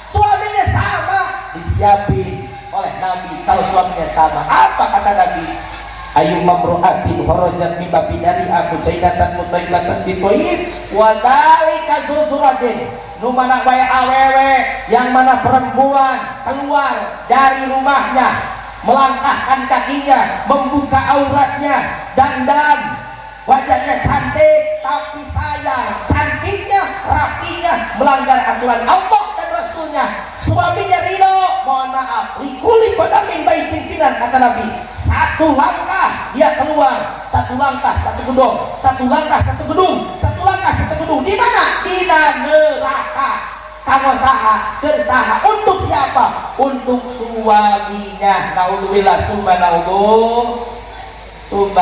suaminya sama disiapin oleh Nabi. Kalau suaminya sama apa kata Nabi? Ayu mamru'atin kharajat min babidari aku caidatan mutaibatan bitoib wa dzalika zuzuratin. Nu mana bae awewe yang mana perempuan keluar dari rumahnya melangkahkan kakinya membuka auratnya dandan wajahnya cantik tapi sayang cantiknya rapinya melanggar aturan Allah dan Rasulnya. Suaminya ridho, mohon maaf likuli kodamin baitin pinan kata Nabi. Satu langkah dia keluar, satu langkah satu gedung, satu langkah satu gedung, satu langkah satu gedung. Di mana? Di neraka. Kamu saha kersaha untuk siapa? Untuk suaminya. Naudzubillah summa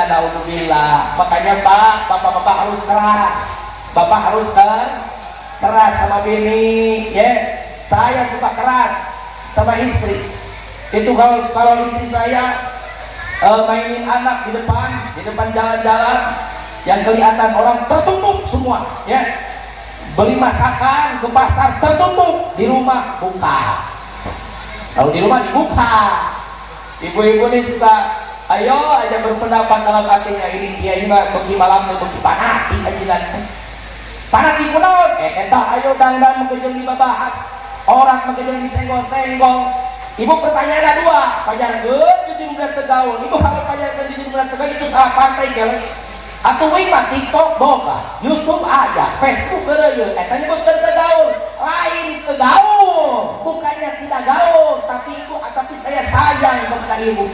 naudzubillah. Makanya Pak, bapak-bapak harus keras. Bapak harus keras sama bini, ya. Saya suka keras sama istri. Itu kalau istri saya mainin anak di depan jalan-jalan yang kelihatan orang tertutup semua, ya. Beli masakan ke pasar tertutup, di rumah buka. Kalau di rumah dibuka. Ibu-ibu ini suka ayo aja berpendapat dalam hatinya ini kiai mah beki malam teh beki panatik ajinan. Panatik kunaon? Eta ayo dangdang mengkejeung dibahas. Orang mengkejeung disenggol-senggol. Ibu pertanyaannya dua, pajarkeun jeung budak tegaul. Ibu kalau pajarkeun jeung budak tegaul itu salah pantai keles. Atuh wing mah TikTok boga, YouTube aya, Facebook keureuy. Eta nyebutkeun tegaul. Lain tegaul, bukannya tidak gaul, tapi saya sayang kepada ibu.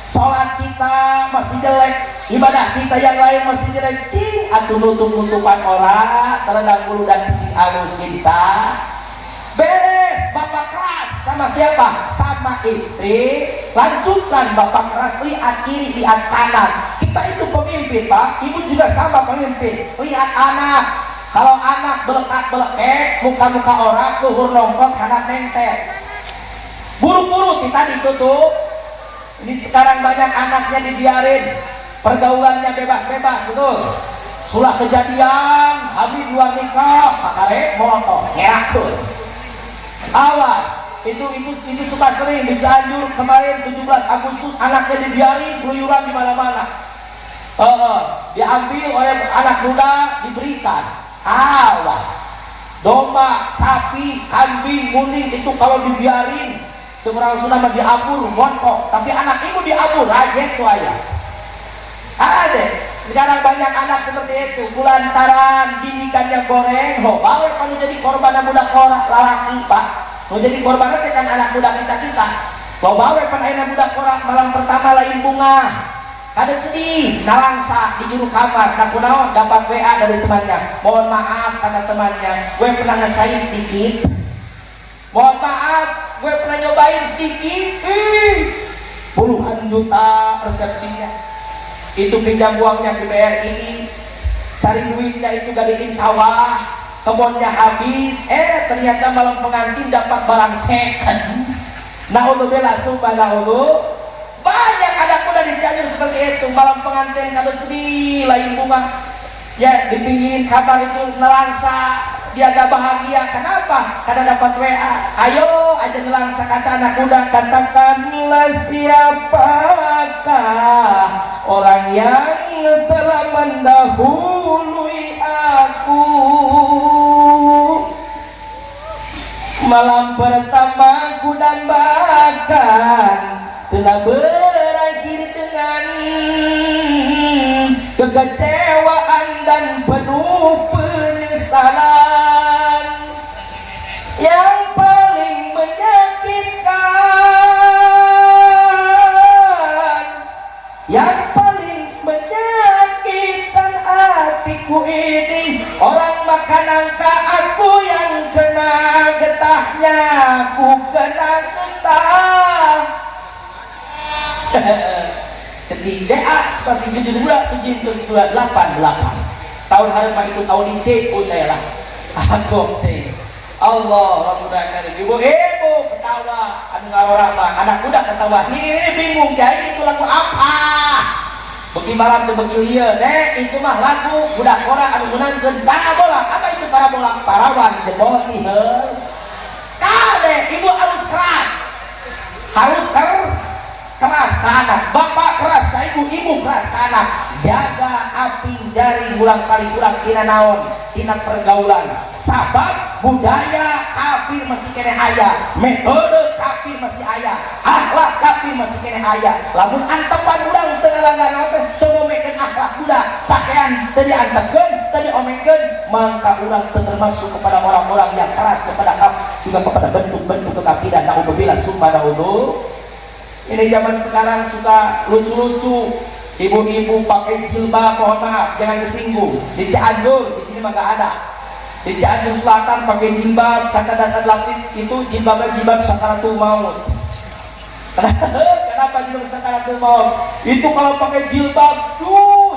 Sholat kita masih jelek, ibadah kita yang lain masih jelek, cing atuh nutup-nutupan orang, terendam bulu dan fisik halus bisa beres. Bapak keras sama siapa? Sama istri. Lanjutkan bapak keras, lihat kiri, lihat kanan. Kita itu pemimpin Pak, ibu juga sama pemimpin. Lihat anak, kalau anak belekat-belekek, muka-muka orang, tuhur nongkok, anak nengtek. Buru-buru kita ditutup. Ini sekarang banyak anaknya dibiarin, pergaulannya bebas-bebas, betul. Sulah kejadian, habis luar nikah, kakarek motor, ngerakeun. Awas, itu suka sering di Cianjur kemarin 17 Agustus anaknya dibiarin keluyuran di mana-mana. Diambil oleh anak muda, diberikan. Awas, domba, sapi, kambing, kuning itu kalau dibiarin Cemurang sudah diabur, montok, tapi anak ibu diabur, rajet tuh ayah. Ada, Sekarang banyak anak seperti itu, kulantaran didikannya goreng, bawa kalau jadi korban budak korak lalaki pak, mau jadi korban kan anak muda kita, bawa pan aina budak korak malam pertama lain bunga, kada sedih, nalangsa di juru kamar, nak kunaon dapat WA dari temannya, mohon maaf kata temannya, gue pernah ngesain sedikit, mohon maaf, gue pernah nyobain sedikit, puluhan juta resepsinya. Itu pinjam uangnya ke BRI, cari duitnya itu gadein sawah, kebunnya habis, ternyata malam pengantin dapat barang second. Naudzubillah subhanallah. Banyak anak muda di Cianjur seperti itu, malam pengantin kado sedih, lain bunga, ya dipinggirin kamar itu nelangsa, dia agak bahagia. Kenapa? Karena dapat WA. Ayo aja nelangsa, kata anak muda, katakanlah siapakah orang yang telah mendahului aku. Malam pertama ku dambakan telah berakhir dengan kekecewaan dan penuh penyesalan. Yang paling menyakitkan, yang paling menyakitkan hatiku ini, orang makan angka aku yang kena getahnya, aku kena getah. Ketiga spasi 7278 tahun hari itu tahun isi saya lah aku teh Allah mudah-mudahan ibu ketawa anu ngarorama anak muda ketawa ini bingung kayak itu lagu apa bagi malam tuh bagi lieu itu mah lagu budak orang anu menangkeun parabola. Apa itu parabola? Parawan jebol heuh kade ibu harus keras, harus keras ke anak, bapak keras ke ibu, ibu keras ke anak. Jaga api jari ulang kali ulang tina naon, tina pergaulan. Sabab budaya kafir masih kene aya, metode kafir masih aya, akhlak kafir masih kene aya. Lamun antepan ulang teu ngalanggan teh teu ngomekeun akhlak budak, pakaian teu diantepkeun, teu diomekeun, maka ulang teu termasuk kepada orang-orang yang keras kepada juga kepada bentuk-bentuk kekafiran. Naudzubillah subhanallah. Ini zaman sekarang suka lucu-lucu, ibu-ibu pakai jilbab, mohon maaf jangan disinggung. Di Cianjur di sini mah gak ada. Di Cianjur Selatan pakai jilbab, kata dasar lapis itu jilbabnya jilbab sakaratul maut. Kenapa jilbab sakaratul maut? Itu kalau pakai jilbab,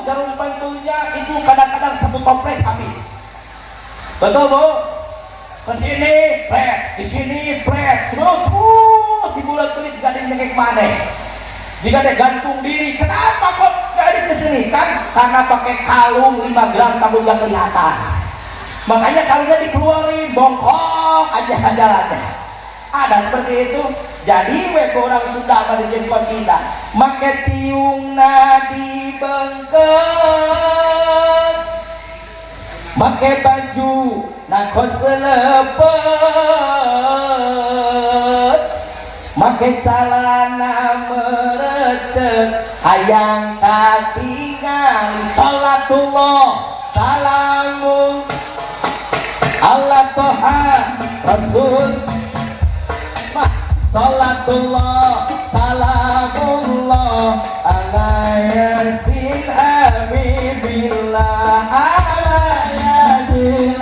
jarum pentulnya itu kadang-kadang satu toples habis. Betul bu? Kesini pret, di sini pret, terus di bulan kulit jika ada nyekek mana, jika ada gantung diri. Kenapa kok gak ada kesini? Kan karena pakai kalung 5 gram takut gak kelihatan, makanya kalungnya dikeluarin, bongkok aja jalannya. Ada seperti itu. Jadi orang Sunda pada jengkosita make tiungna dibengkek, make baju nakos selepet, make celana merecet, hayang katingali sholatullah salamun ala toha rasul sholatullah salamullah ala yasin abibillah ala yasin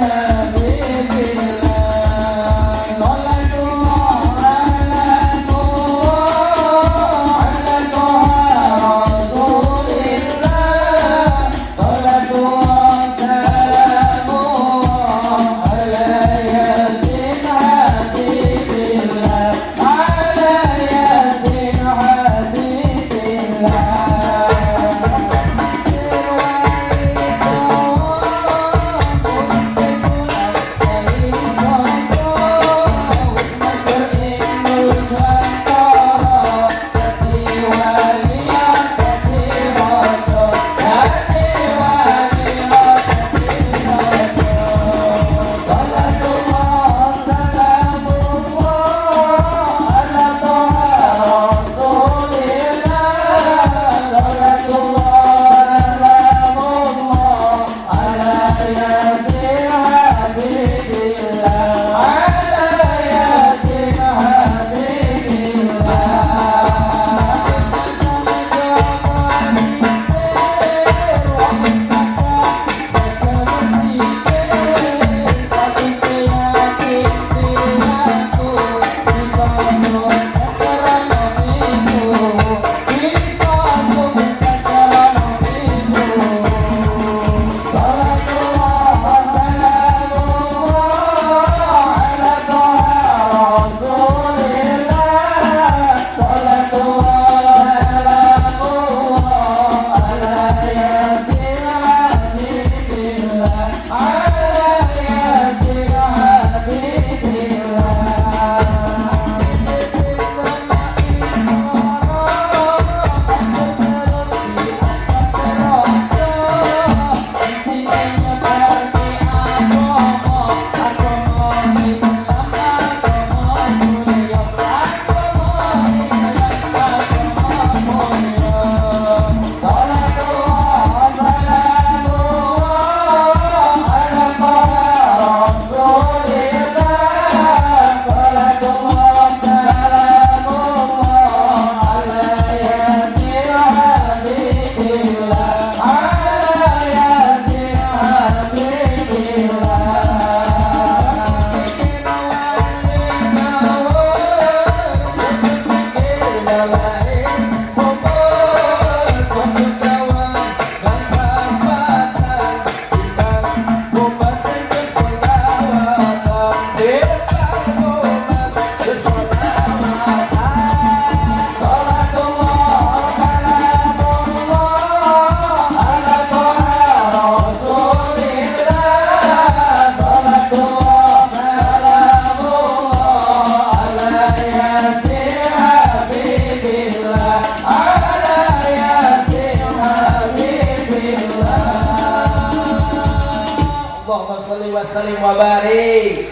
wa sallim wa barik.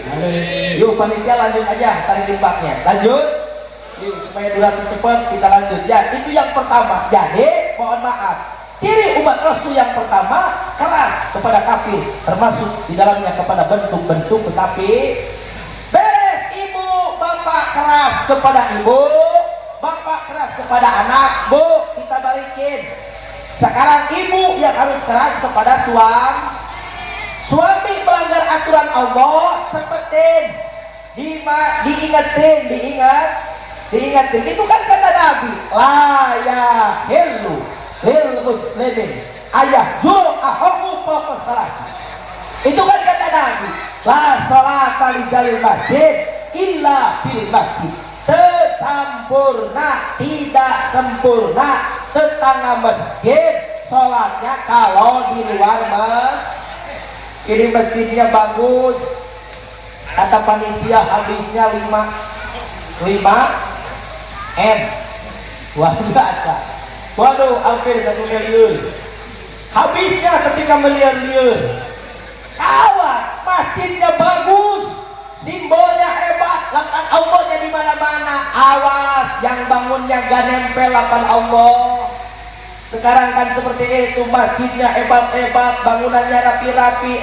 Yuk panitia lanjut aja tarik impaknya. Lanjut. Yuk supaya durasi cepat kita lanjut. Ya, itu yang pertama. Jadi, mohon maaf. Ciri umat Rasul yang pertama keras kepada kafir, termasuk di dalamnya kepada bentuk-bentuk tetapi beres ibu bapak keras kepada ibu, bapak keras kepada anak, bu kita balikin. Sekarang ibu yang harus keras kepada suami melanggar aturan Allah, cepetin, diingatin. Itu kan kata Nabi, la yahillu lil muslimin ayah juru ahoku salasa. Itu kan kata Nabi, la sholata li jalil masjid illa bil masjid. Tidak sempurna tetangga masjid sholatnya kalau di luar ini masjidnya bagus, kata panitia habisnya 5 M, luar biasa. Waduh, hampir 1 miliar habisnya ketika miliar-liar. Awas, masjidnya bagus, simbolnya hebat, lapan Allahnya di mana-mana. Awas, yang bangunnya gak nempel lapan Allah. Sekarang kan seperti itu, masjidnya hebat-hebat, bangunannya rapi-rapi,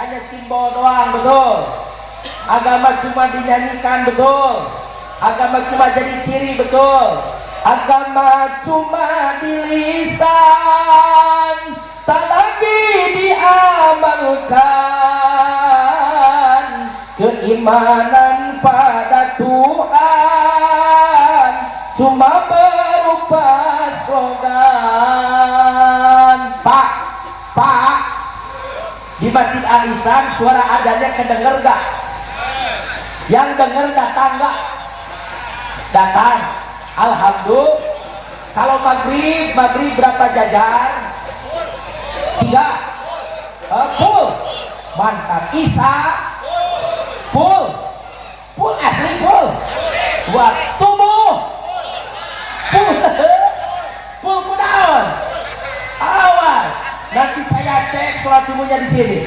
hanya simbol doang, betul. Agama cuma dinyanyikan, betul. Agama cuma jadi ciri, betul. Agama cuma di lisan, tak lagi diamalkan. Keimanan pada Tuhan cuma berupa slogan. Pak, di Masjid Al-Ihsan suara adanya kedenger gak? Yang denger datang gak? Datang. Alhamdulillah. Kalau maghrib berapa jajar? 3. Full. Mantap. Isya full asli full. Buat subuh full kudaun. Awas, nanti saya cek sholat subuhnya di sini.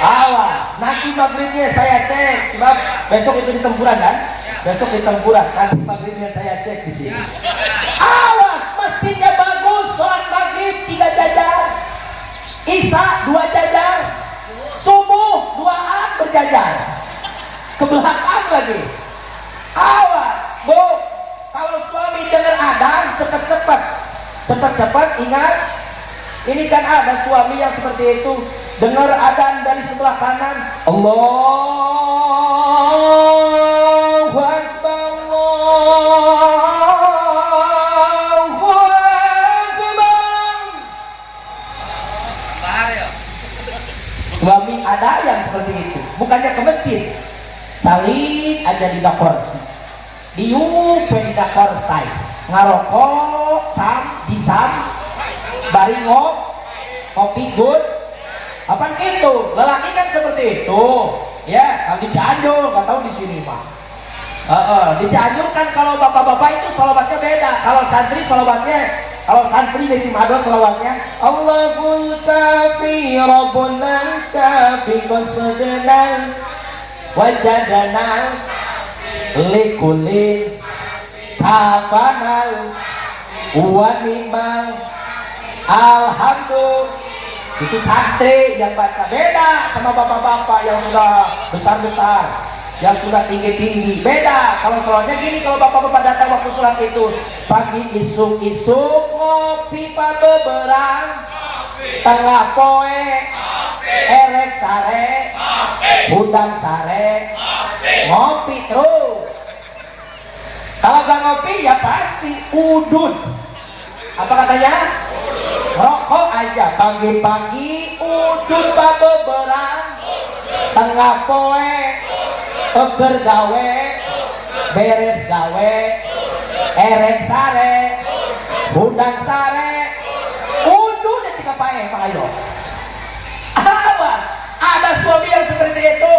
Awas, nanti maghribnya saya cek sebab besok itu di tempuran kan? Besok di tempuran, nanti maghribnya saya cek di sini. Awas, masjidnya bagus, sholat maghrib 3 jajar, isya 2 jajar, subuh 2an berjajar, ke belakang lagi. Awas, bu, kalau suami dengar adzan cepet-cepet ingat. Ini kan ada suami yang seperti itu, dengar adzan dari sebelah kanan, Allahu Akbar, Allahu Akbar. Suami ada yang seperti itu, bukannya ke masjid, calik aja di dakorsi, diup di dakorsai, ngarokok jisam bari kopi good. Apaan itu? Lelaki kan seperti itu, ya. Kalau di Cianjur, nggak tahu di sini mah. Di Cianjur kan kalau bapak-bapak itu sholawatnya beda. Kalau santri di Timado sholawatnya Allahul kafi Rabbunal kafi qasdanal wajadana likulin kafanal wanimang alhamdulillah. Itu santri yang baca, beda sama bapak-bapak yang sudah besar-besar, yang sudah tinggi-tinggi, beda. Kalau sholatnya gini, kalau bapak-bapak datang waktu sholat itu, pagi isuk-isuk ngopi pabeberang, tengah poe erek sare, udang sare, ngopi terus. Kalau gak ngopi ya pasti udun. Apa katanya? Rokok aja pagi-pagi, udun babeberang, tengah poe eger gawe, beres gawe, erek sare, udang sare, udun ketika pae ayo. Awas, ada suami yang seperti itu,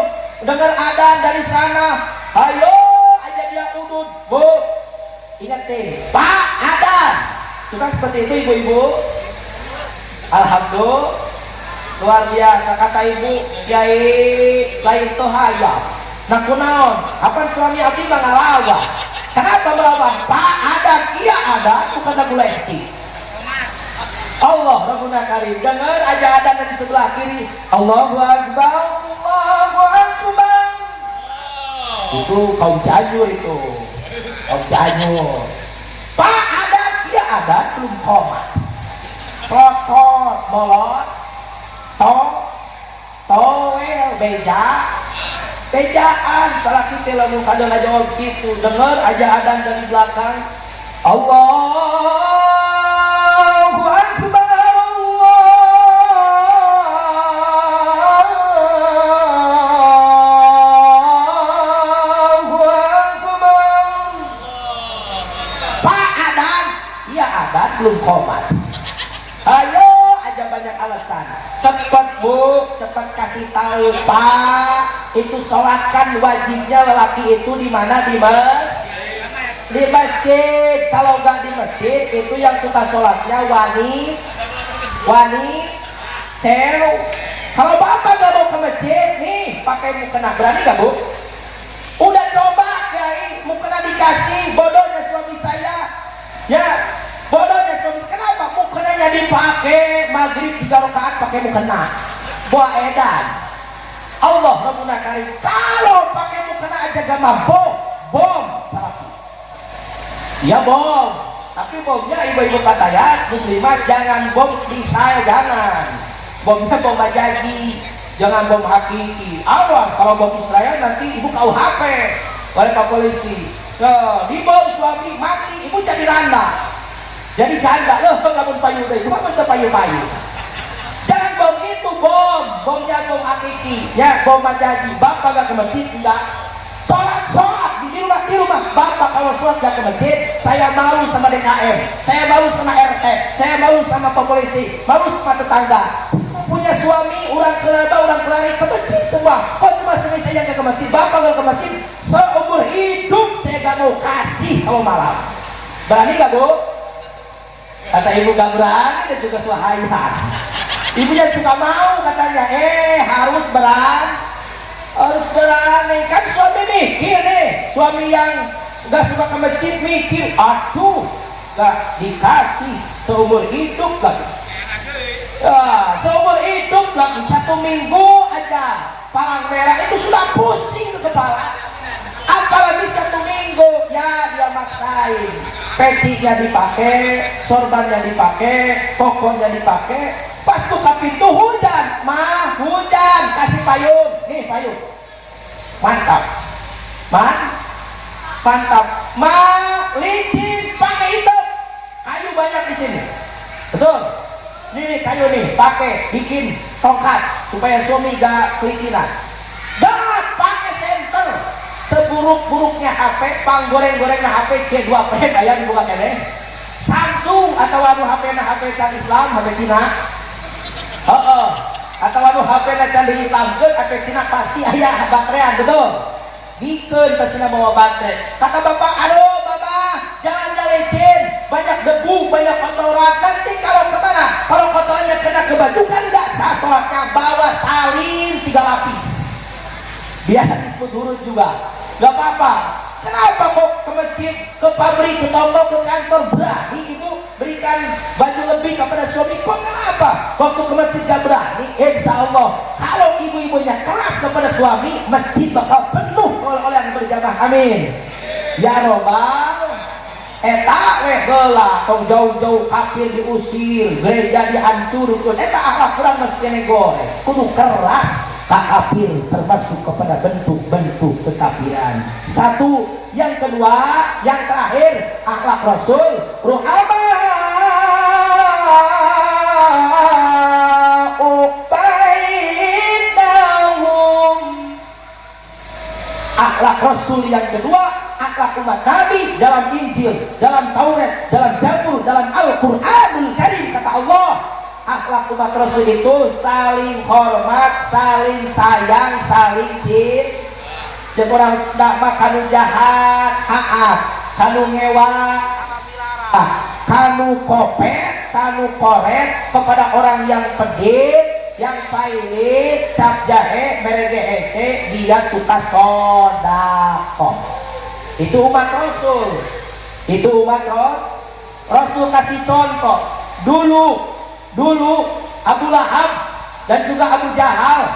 dengar adzan dari sana, ayo aja dia udun, bu, ingetin, Pak adzan. Suka seperti itu ibu-ibu? Alhamdulillah. luar biasa. Kata ibu Kiai lain toh hayam nah kunaon apa suami abdi mah ngalawan. Kenapa melawan? Pak adat iya adat bukan lagu lesti. Allah Rabbuna Karim. Dengar aja adan di sebelah kiri. Allahu Akbar, Allahu Akbar. Itu kaum Cianjur itu. Kaum Cianjur. Pak adat iya adat belum komat. Prokot bolot. Towel beja. Bejaan salah kita lalu kadang aja jawab gitu. Dengar aja adan dari belakang. Allahu Akbar, Allahu Akbar. Pak adan, iya adan belum komat. Ayo aja banyak alasan. Cepat bu, cepat kasih tahu Pak. Itu sholatkan wajibnya lelaki itu di mana? Di masjid. Kalau nggak di masjid itu yang suka sholatnya cewek. Kalau bapak nggak mau ke masjid nih pakai mukena, berani nggak bu? Udah coba Kiai, mukena dikasih, bodohnya suami saya. Ya bodohnya suami. Kenapa mukenanya dipakai maghrib 3 rakaat pakai mukena? Buah edan. Allah Rabbuna Karim. Kalau pakai mukena aja gak mampu, bom salafi. Ya bom, tapi bomnya ibu-ibu kata ya muslimah jangan bom di Israel, jangan. Bomnya bom bajaji, jangan bom hakiki. Awas kalau bom Israel nanti ibu KUHP oleh Pak Polisi. Nah, di bom suami mati, ibu jadi randa. Jadi janda, loh kamu payu deh, bukan bentuk payu-payu. Jangan bom itu bomnya bom hakiki, ya bom bajaji. Bapak gak ke masjid enggak? Sholat di rumah. Bapak kalau sholat gak ke masjid, saya malu sama DKM, saya malu sama RT, saya malu sama polisi, malu sama tetangga. Punya suami, orang kelari ke masjid semua. Kok cuma suami saya yang gak ke masjid? Bapak gak ke masjid, seumur hidup saya gak mau kasih kalau malam. Berani gak bu? Kata ibu gak berani dan juga suahaya. Ibunya suka mau katanya, harus berani. Kan suami mikir nih, suami yang gak suka ke masjid mikir, aduh gak dikasih seumur hidup lagi. Ya, seumur hidup lagi 1 minggu aja palang merah itu sudah pusing ke kepala. Apalagi 1 minggu, ya dia maksain. Pecinya dipakai, sorbannya dipakai, kokonya dipakai. Pas buka pintu hujan, hujan, kasih payung, nih payung, mantap, licin, pakai itu, kayu banyak di sini, betul, nih kayu nih, pakai, bikin tongkat supaya suami gak kelicinan, gak pakai senter, seburuk-buruknya HP, panggoreng-gorengnya HP C2 Prime, ayam dibuka kene, Samsung atau HP can Islam, HP Cina. Atau HP can di Islam kan HP Cina pasti ayah baterai, betul. Bikin kesina bawa baterai. Kata bapak, aduh bapak, jangan licin, banyak debu, banyak kotoran. Nanti kalau kemana? Kalau kotorannya kena ke baju kan tidak sah sholatnya. Bawa salin 3 lapis. Biar disebut huruf juga. Gak apa-apa. Kenapa kok ke masjid, ke pabrik, ke toko, ke kantor berani ibu berikan baju lebih kepada suami? Kok kenapa? Waktu ke masjid gak berani? Insya Allah kalau ibu-ibunya keras kepada suami, masjid bakal penuh oleh yang berjamaah. Amin. Ya robbal. Eta heula tong jauh-jauh kafir diusir, gereja dihancurkan. Eta akhlak kurang mesti negore. Kudu keras kafir, termasuk kepada bentuk-bentuk kekafiran. 1. Yang kedua, yang terakhir, akhlak Rasul ruhama ubaidahum. Akhlak Rasul yang kedua, akhlak umat Nabi dalam Injil, dalam Taurat, dalam Zabur, dalam Al-Qur'anul Karim. Kata Allah, akhlak umat Rasul itu saling hormat, saling sayang, saling cinta. Cek orang dak kanu jahat, kanu ngewa, kanu kopet, kanu koret kepada orang yang pedih, yang pailit cap jahe merege ese dia suka sodako. Itu umat Rasul. Itu umat Rasul kasih contoh. Dulu Abu Lahab dan juga Abu Jahal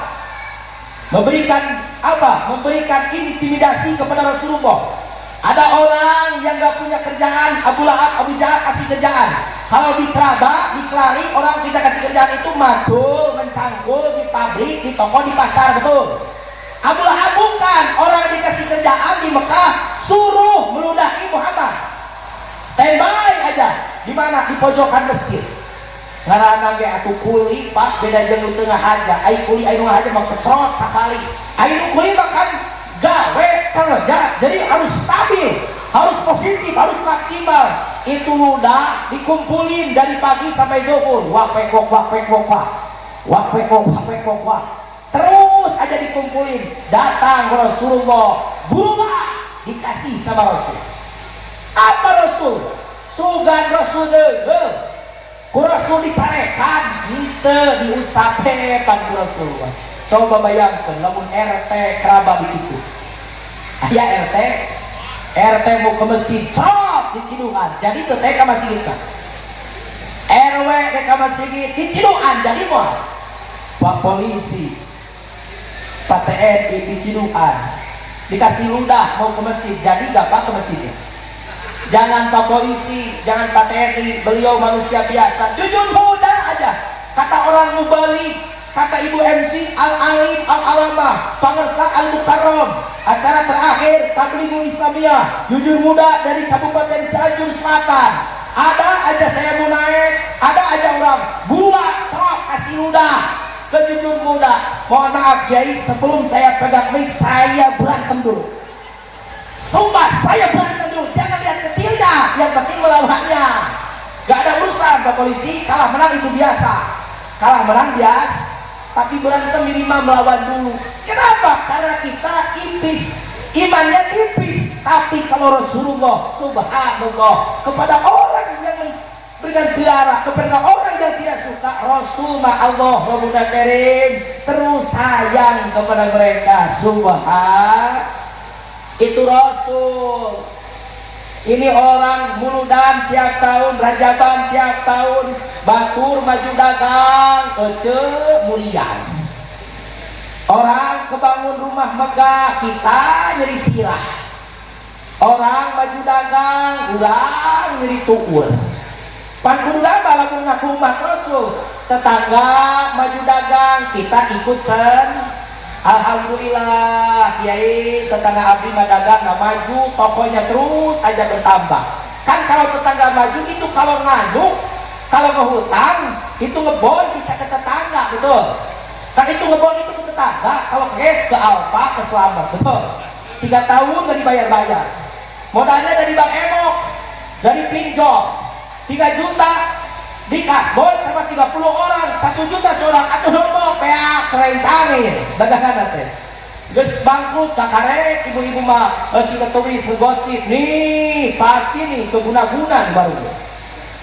memberikan apa? Memberikan intimidasi kepada Rasulullah. Ada orang yang gak punya kerjaan, Abu Lahab, Abu Jahal kasih kerjaan. Kalau dikelari orang tidak kasih kerjaan itu macul, mencangkul di pabrik, di toko, di pasar, betul. Abu Lahab bukan, orang dikasih kerjaan di Mekah suruh meludahi Muhammad. Standby aja, di mana? Di pojokan masjid. Ngarana ge atuh kuli Pak, beda jeung tengah aja. Ai kuli ai nu aja mah kecrot sakali. Ai nu kuli makan gawe kerja, jadi harus stabil, harus positif, harus maksimal. Itu ludah dikumpulin dari pagi sampai zuhur. Wapekok terus aja dikumpulin. Datang Rasulullah, burulah dikasih sama Rasul. Apa Rasul? Sugan Rasul deh. Ku Rasul dicarekan, henteu diusape pan ku Rasulullah. Coba bayangkan, lamun RT kerabat dikitu. Aya RT mau ke masjid, cok di Cidungan. Jadi itu TK masih kita. RW TK masih di Cidungan. Jadi mau Pak polisi, Pak TNI di Cidungan dikasih ludah mau ke masjid. Jadi gak Pak ke masjidnya. Jangan Pak polisi, jangan Pak TNI, beliau manusia biasa, jujur muda aja. Kata orang mubalik, kata Ibu MC Al-Alim Al-Alamah Pangersa Al-Mukarram, acara terakhir Tablighul Islamiyah, jujur muda dari Kabupaten Cianjur Selatan. Ada aja saya mau naik, ada aja orang bulat trok kasih ludah ke jujur muda. Mohon maaf Kiai, sebelum saya pegang mic saya berantem dulu. Sumpah saya berantem dulu, jangan lihat kecilnya, yang penting melawannya. Gak ada urusan Pak polisi, kalah menang itu biasa. Kalah menang biasa, tapi berantem minimal melawan dulu. Kenapa? Karena kita tipis, imannya tipis. Tapi kalau Rasulullah subhanallah kepada orang yang berikan piara, kepada orang yang tidak suka, Rasul Allah Rabbuna Karim terus sayang kepada mereka. Itu Rasul. Ini orang muludan tiap tahun, Rajaban tiap tahun, batur maju dagang, ece mulian. Orang kebangun rumah megah, kita nyeri sirah. Orang maju dagang, urang nyeri tukur. Pan kudu lagu ngaku umat Rasul. Tetangga maju dagang, kita ikut sen. Alhamdulillah Kiai, tetangga abdi mah dagang nggak maju, tokonya terus aja bertambah. Kan kalau tetangga maju itu kalau nganuk, kalau ngehutang itu ngebon bisa ke tetangga, betul. Kan itu ngebon itu ke tetangga, kalau cash ke Alfa, ke Selamat, betul. 3 tahun nggak dibayar-bayar. Modalnya dari Bang Emok, dari pinjol 3 juta di kasbon sama 30 orang, 1 juta seorang. Atuh nombok peak kerencangin dagangan teh geus bangkrut kakarek. Ibu-ibu mah sudah tulis ngegosip nih, pasti nih keguna-guna nih baru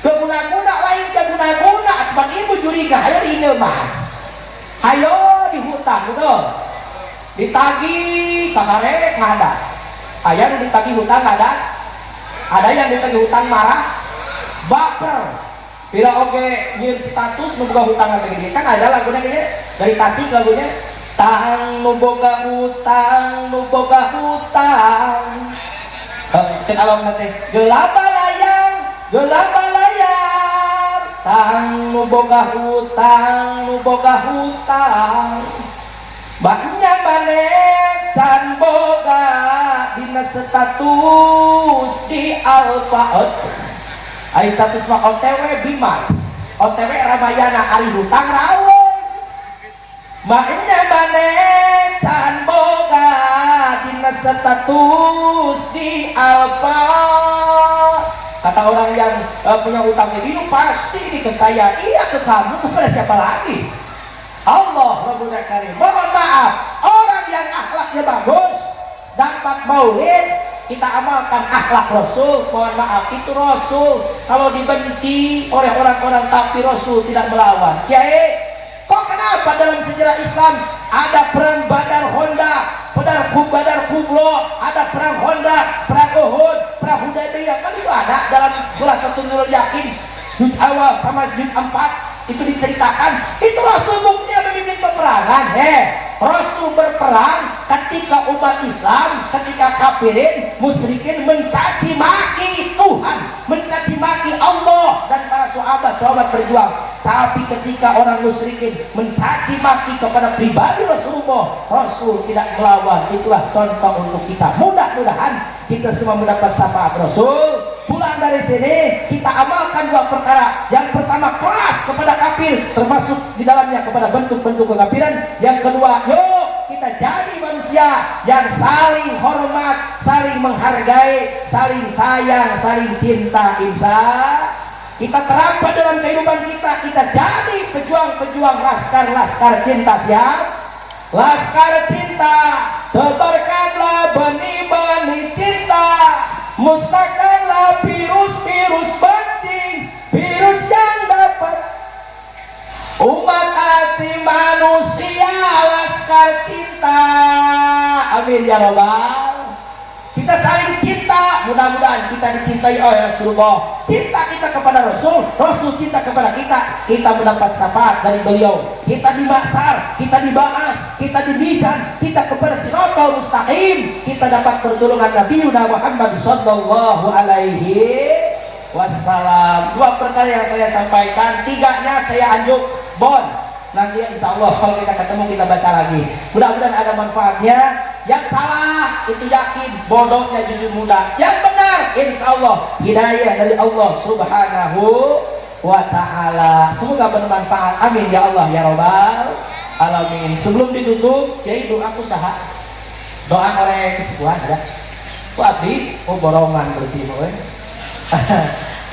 keguna-guna lain keguna-guna. Bang ibu juriga hayo diingeman, hayo dihutang, betul. Ditagih kakarek ngadat, aya nu ditagih hutang ngadat, ada yang ditagih hutang marah baper. Bila oke nyir status membuka hutang lagi dia kan ada lagunya kayaknya dari Tasik lagunya, tang memboga hutang cek along nanti gelap balayang tang memboga hutang banyak banget can boga dina status di Alfa. Ai status mah OTW Bimat, OTW Ramayana, ari hutang rawon. Maknya bane can boga dina status di Alfa. Kata orang yang punya hutang ini pasti ini ke saya. Iya ke kamu, kepada siapa lagi? Allah Rabbuna Karim. Mohon maaf, orang yang akhlaknya bagus dapat maulid, kita amalkan akhlak Rasul. Mohon maaf, itu Rasul kalau dibenci oleh orang-orang tapi Rasul tidak melawan. Kiai, kok kenapa apa dalam sejarah Islam? Ada perang Badar Honda, Badar Kubro, ada perang Honda, perang Uhud, perang Hudaybiyah. Kan itu ada dalam Khulasatul Nurul Yakin juz awal sama juz 4 itu diceritakan. Itu Rasul buktinya memimpin peperangan. Rasul berperang ketika umat Islam, ketika kafirin, musyrikin mencaci maki Tuhan, mencaci maki Allah dan para sahabat berjuang. Tapi ketika orang musyrikin mencaci maki kepada pribadi Rasulullah, Rasul tidak melawan. Itulah contoh untuk kita. Mudah-mudahan kita semua mendapat syafaat Rasul. Pulang dari sini kita amalkan dua perkara. Yang pertama, keras kepada kafir, termasuk di dalamnya kepada bentuk-bentuk kekafiran. Yang kedua, yuk kita jadi manusia yang saling hormat, saling menghargai, saling sayang, saling cinta. Insya kita terapkan dalam kehidupan kita. Kita jadi pejuang-pejuang laskar cinta. Siap? Laskar cinta, tebarkanlah benih-benih cinta, musnahkanlah virus-virus benci, virus yang dapat umat hati manusia. Laskar cinta, amin ya rabbal. Kita saling cinta, mudah-mudahan kita dicintai oleh Rasulullah. Cinta kita kepada Rasul, Rasul cinta kepada kita. Kita mendapat syafaat dari beliau. Kita di mahsyar, kita dibahas, kita di mizan, kita kepada Shiratal Mustaqim. Kita dapat pertolongan Nabi Muhammad sallallahu alaihi wasallam. Dua perkara yang saya sampaikan, tiganya saya anjuk bon. Nanti insya Allah kalau kita ketemu kita baca lagi. Mudah-mudahan ada manfaatnya. Yang salah itu yakin, bodohnya jujur muda. Yang benar insya Allah hidayah dari Allah subhanahu wa ta'ala. Semoga bermanfaat, amin ya Allah ya rabbal alamin. Sebelum ditutup, jadi doaku saha. Doa oleh kesekuan ada. Abdi, borongan berarti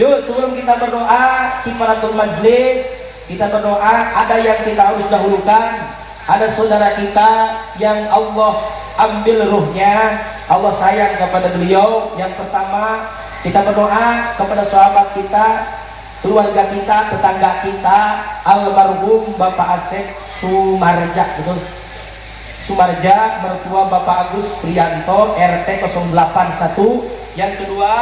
Yuk sebelum kita berdoa, kifaratul majlis, kita berdoa. Ada yang kita harus dahulukan. Ada saudara kita yang Allah ambil ruhnya, Allah sayang kepada beliau. Yang pertama, kita berdoa kepada sahabat kita, keluarga kita, tetangga kita, almarhum Bapak Asep Sumarja, betul? Sumarja, mertua Bapak Agus Prianto, RT 081. Yang kedua,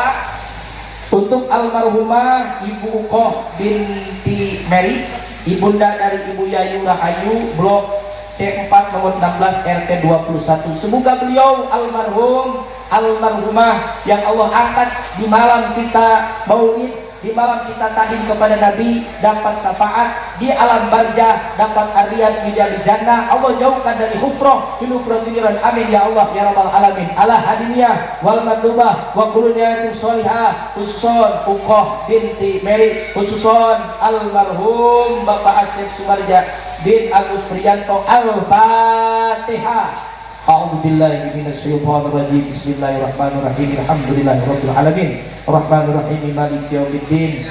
untuk almarhumah Ibu Ukoh binti Mary, ibunda dari Ibu Yayu Rahayu, Blok C4 nomor 16 RT 21. Semoga beliau almarhumah yang Allah angkat di malam kita maulid, di malam kita tadim kepada Nabi, dapat syafaat di alam barzah, dapat arian midal jannah. Allah jauhkan dari hufrah hinufratiran, amin ya Allah ya rabbal alamin. Ala hadiniyah wal madubah wa kuluniyatin sholihah, khususon Ukoh binti Mary, khususon almarhum Bapak Asep Sumarja bin Agus Prianto. Al-Fatihah. A'udzu billahi minasyaitonir rajim. Bismillahirrahmanirrahim. Alhamdulillahirabbil alamin. Arrahmanir rahim. Maliki yaumiddin.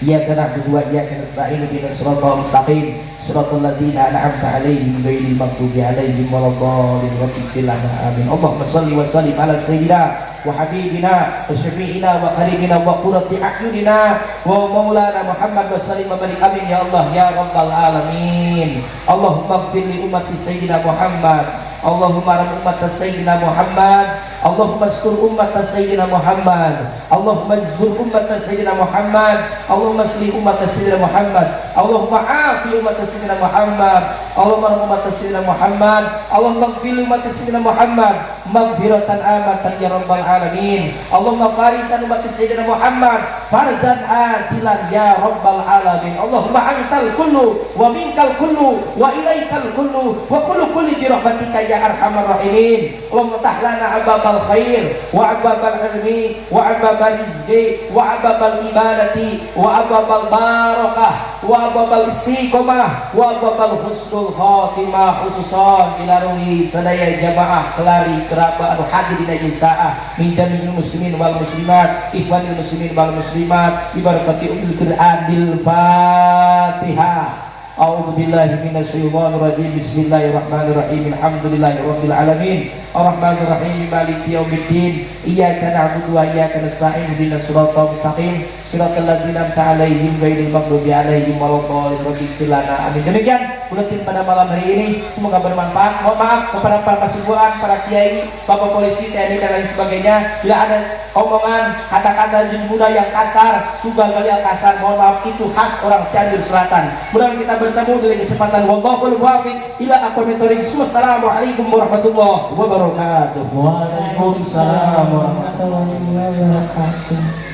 Iyyaka na'budu wa iyyaka nasta'in. Ihdinas siratal mustaqim. Shiratal ladzina an'amta 'alaihim ghairil maghdubi 'alaihim waladdallin. Rabbana amin. Allahumma shalli wa sallim ala sayyidina wa habibina wa syafi'ina wa qaribina wa qurrati a'yunina wa maulana Muhammad wa sallim wa barik, amin ya Allah ya rabbal alamin. Allahumma ighfir li ummati sayyidina Muhammad, Allahumma rahmi ummata sayyidina Muhammad, Allahumma astur ummata sayyidina Muhammad, Allahumma jzbur ummata sayyidina Muhammad, Allahumma aslih ummata sayyidina Muhammad, Allahumma afi ummata sayyidina Muhammad, Allahumma rahmi ummata sayyidina Muhammad, Allahumma ighfir li ummata sayyidina Muhammad maghfiratan amatan ya rabbal alamin. Allahumma farizan ummati sayyidina Muhammad farzan ajilan ya rabbal alamin. Allahumma antal kullu wa minkal kullu wa ilaikal kullu wa kullu kulli bi rahmatika ya arhamar rahimin. Allahumma tahlana ababal khair wa ababal ilmi wa ababal rizqi wa ababal ibadati wa ababal barakah wa ababal istiqomah wa ababal husnul khatimah, khususan ila ruhi sadaya jamaah kelari kerabat anu hadir dina jisaah min jami'il muslimin wal muslimat, ikhwanil muslimin wal muslimat, ibarakati umul Qur'anil Fatihah. A'udzu billahi minasyaitonir rajim. Bismillahirrahmanirrahim. Alhamdulillahirabbil alamin. Arrahmanir rahim. Maliki yaumiddin. iyyaka na'budu wa iyyaka nasta'in ihdinas siratal mustaqim siratal ladzina an'amta 'alaihim ghairil maghdubi 'alaihim waladdallin ighfir lana amin. Demikian buletin pada malam hari ini, semoga bermanfaat. Mohon maaf kepada para kesimpulan, para kiai, bapak polisi, TNI dan lain sebagainya bila ada omongan kata-kata muda yang kasar, sugal kalian kasar, mohon maaf, itu khas orang Cianjur Selatan. Mudah kita bertemu di kesempatan wallahul muwaffiq ila aqwamit thoriq. Wassalamualaikum warahmatullahi wabarakatuh. Waalaikumsalam warahmatullahi wabarakatuh.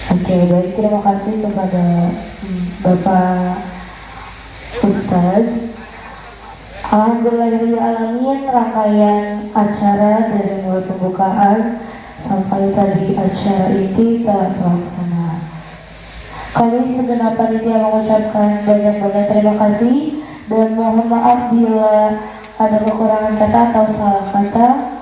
Oke, baik, terima kasih kepada Bapak Ustadz. Alhamdulillahirrahmanirrahim, rangkaian acara dari mulai pembukaan sampai tadi acara ini telah terlaksana. Kami segenap panitia mengucapkan banyak-banyak terima kasih dan mohon maaf bila ada kekurangan kata atau salah kata.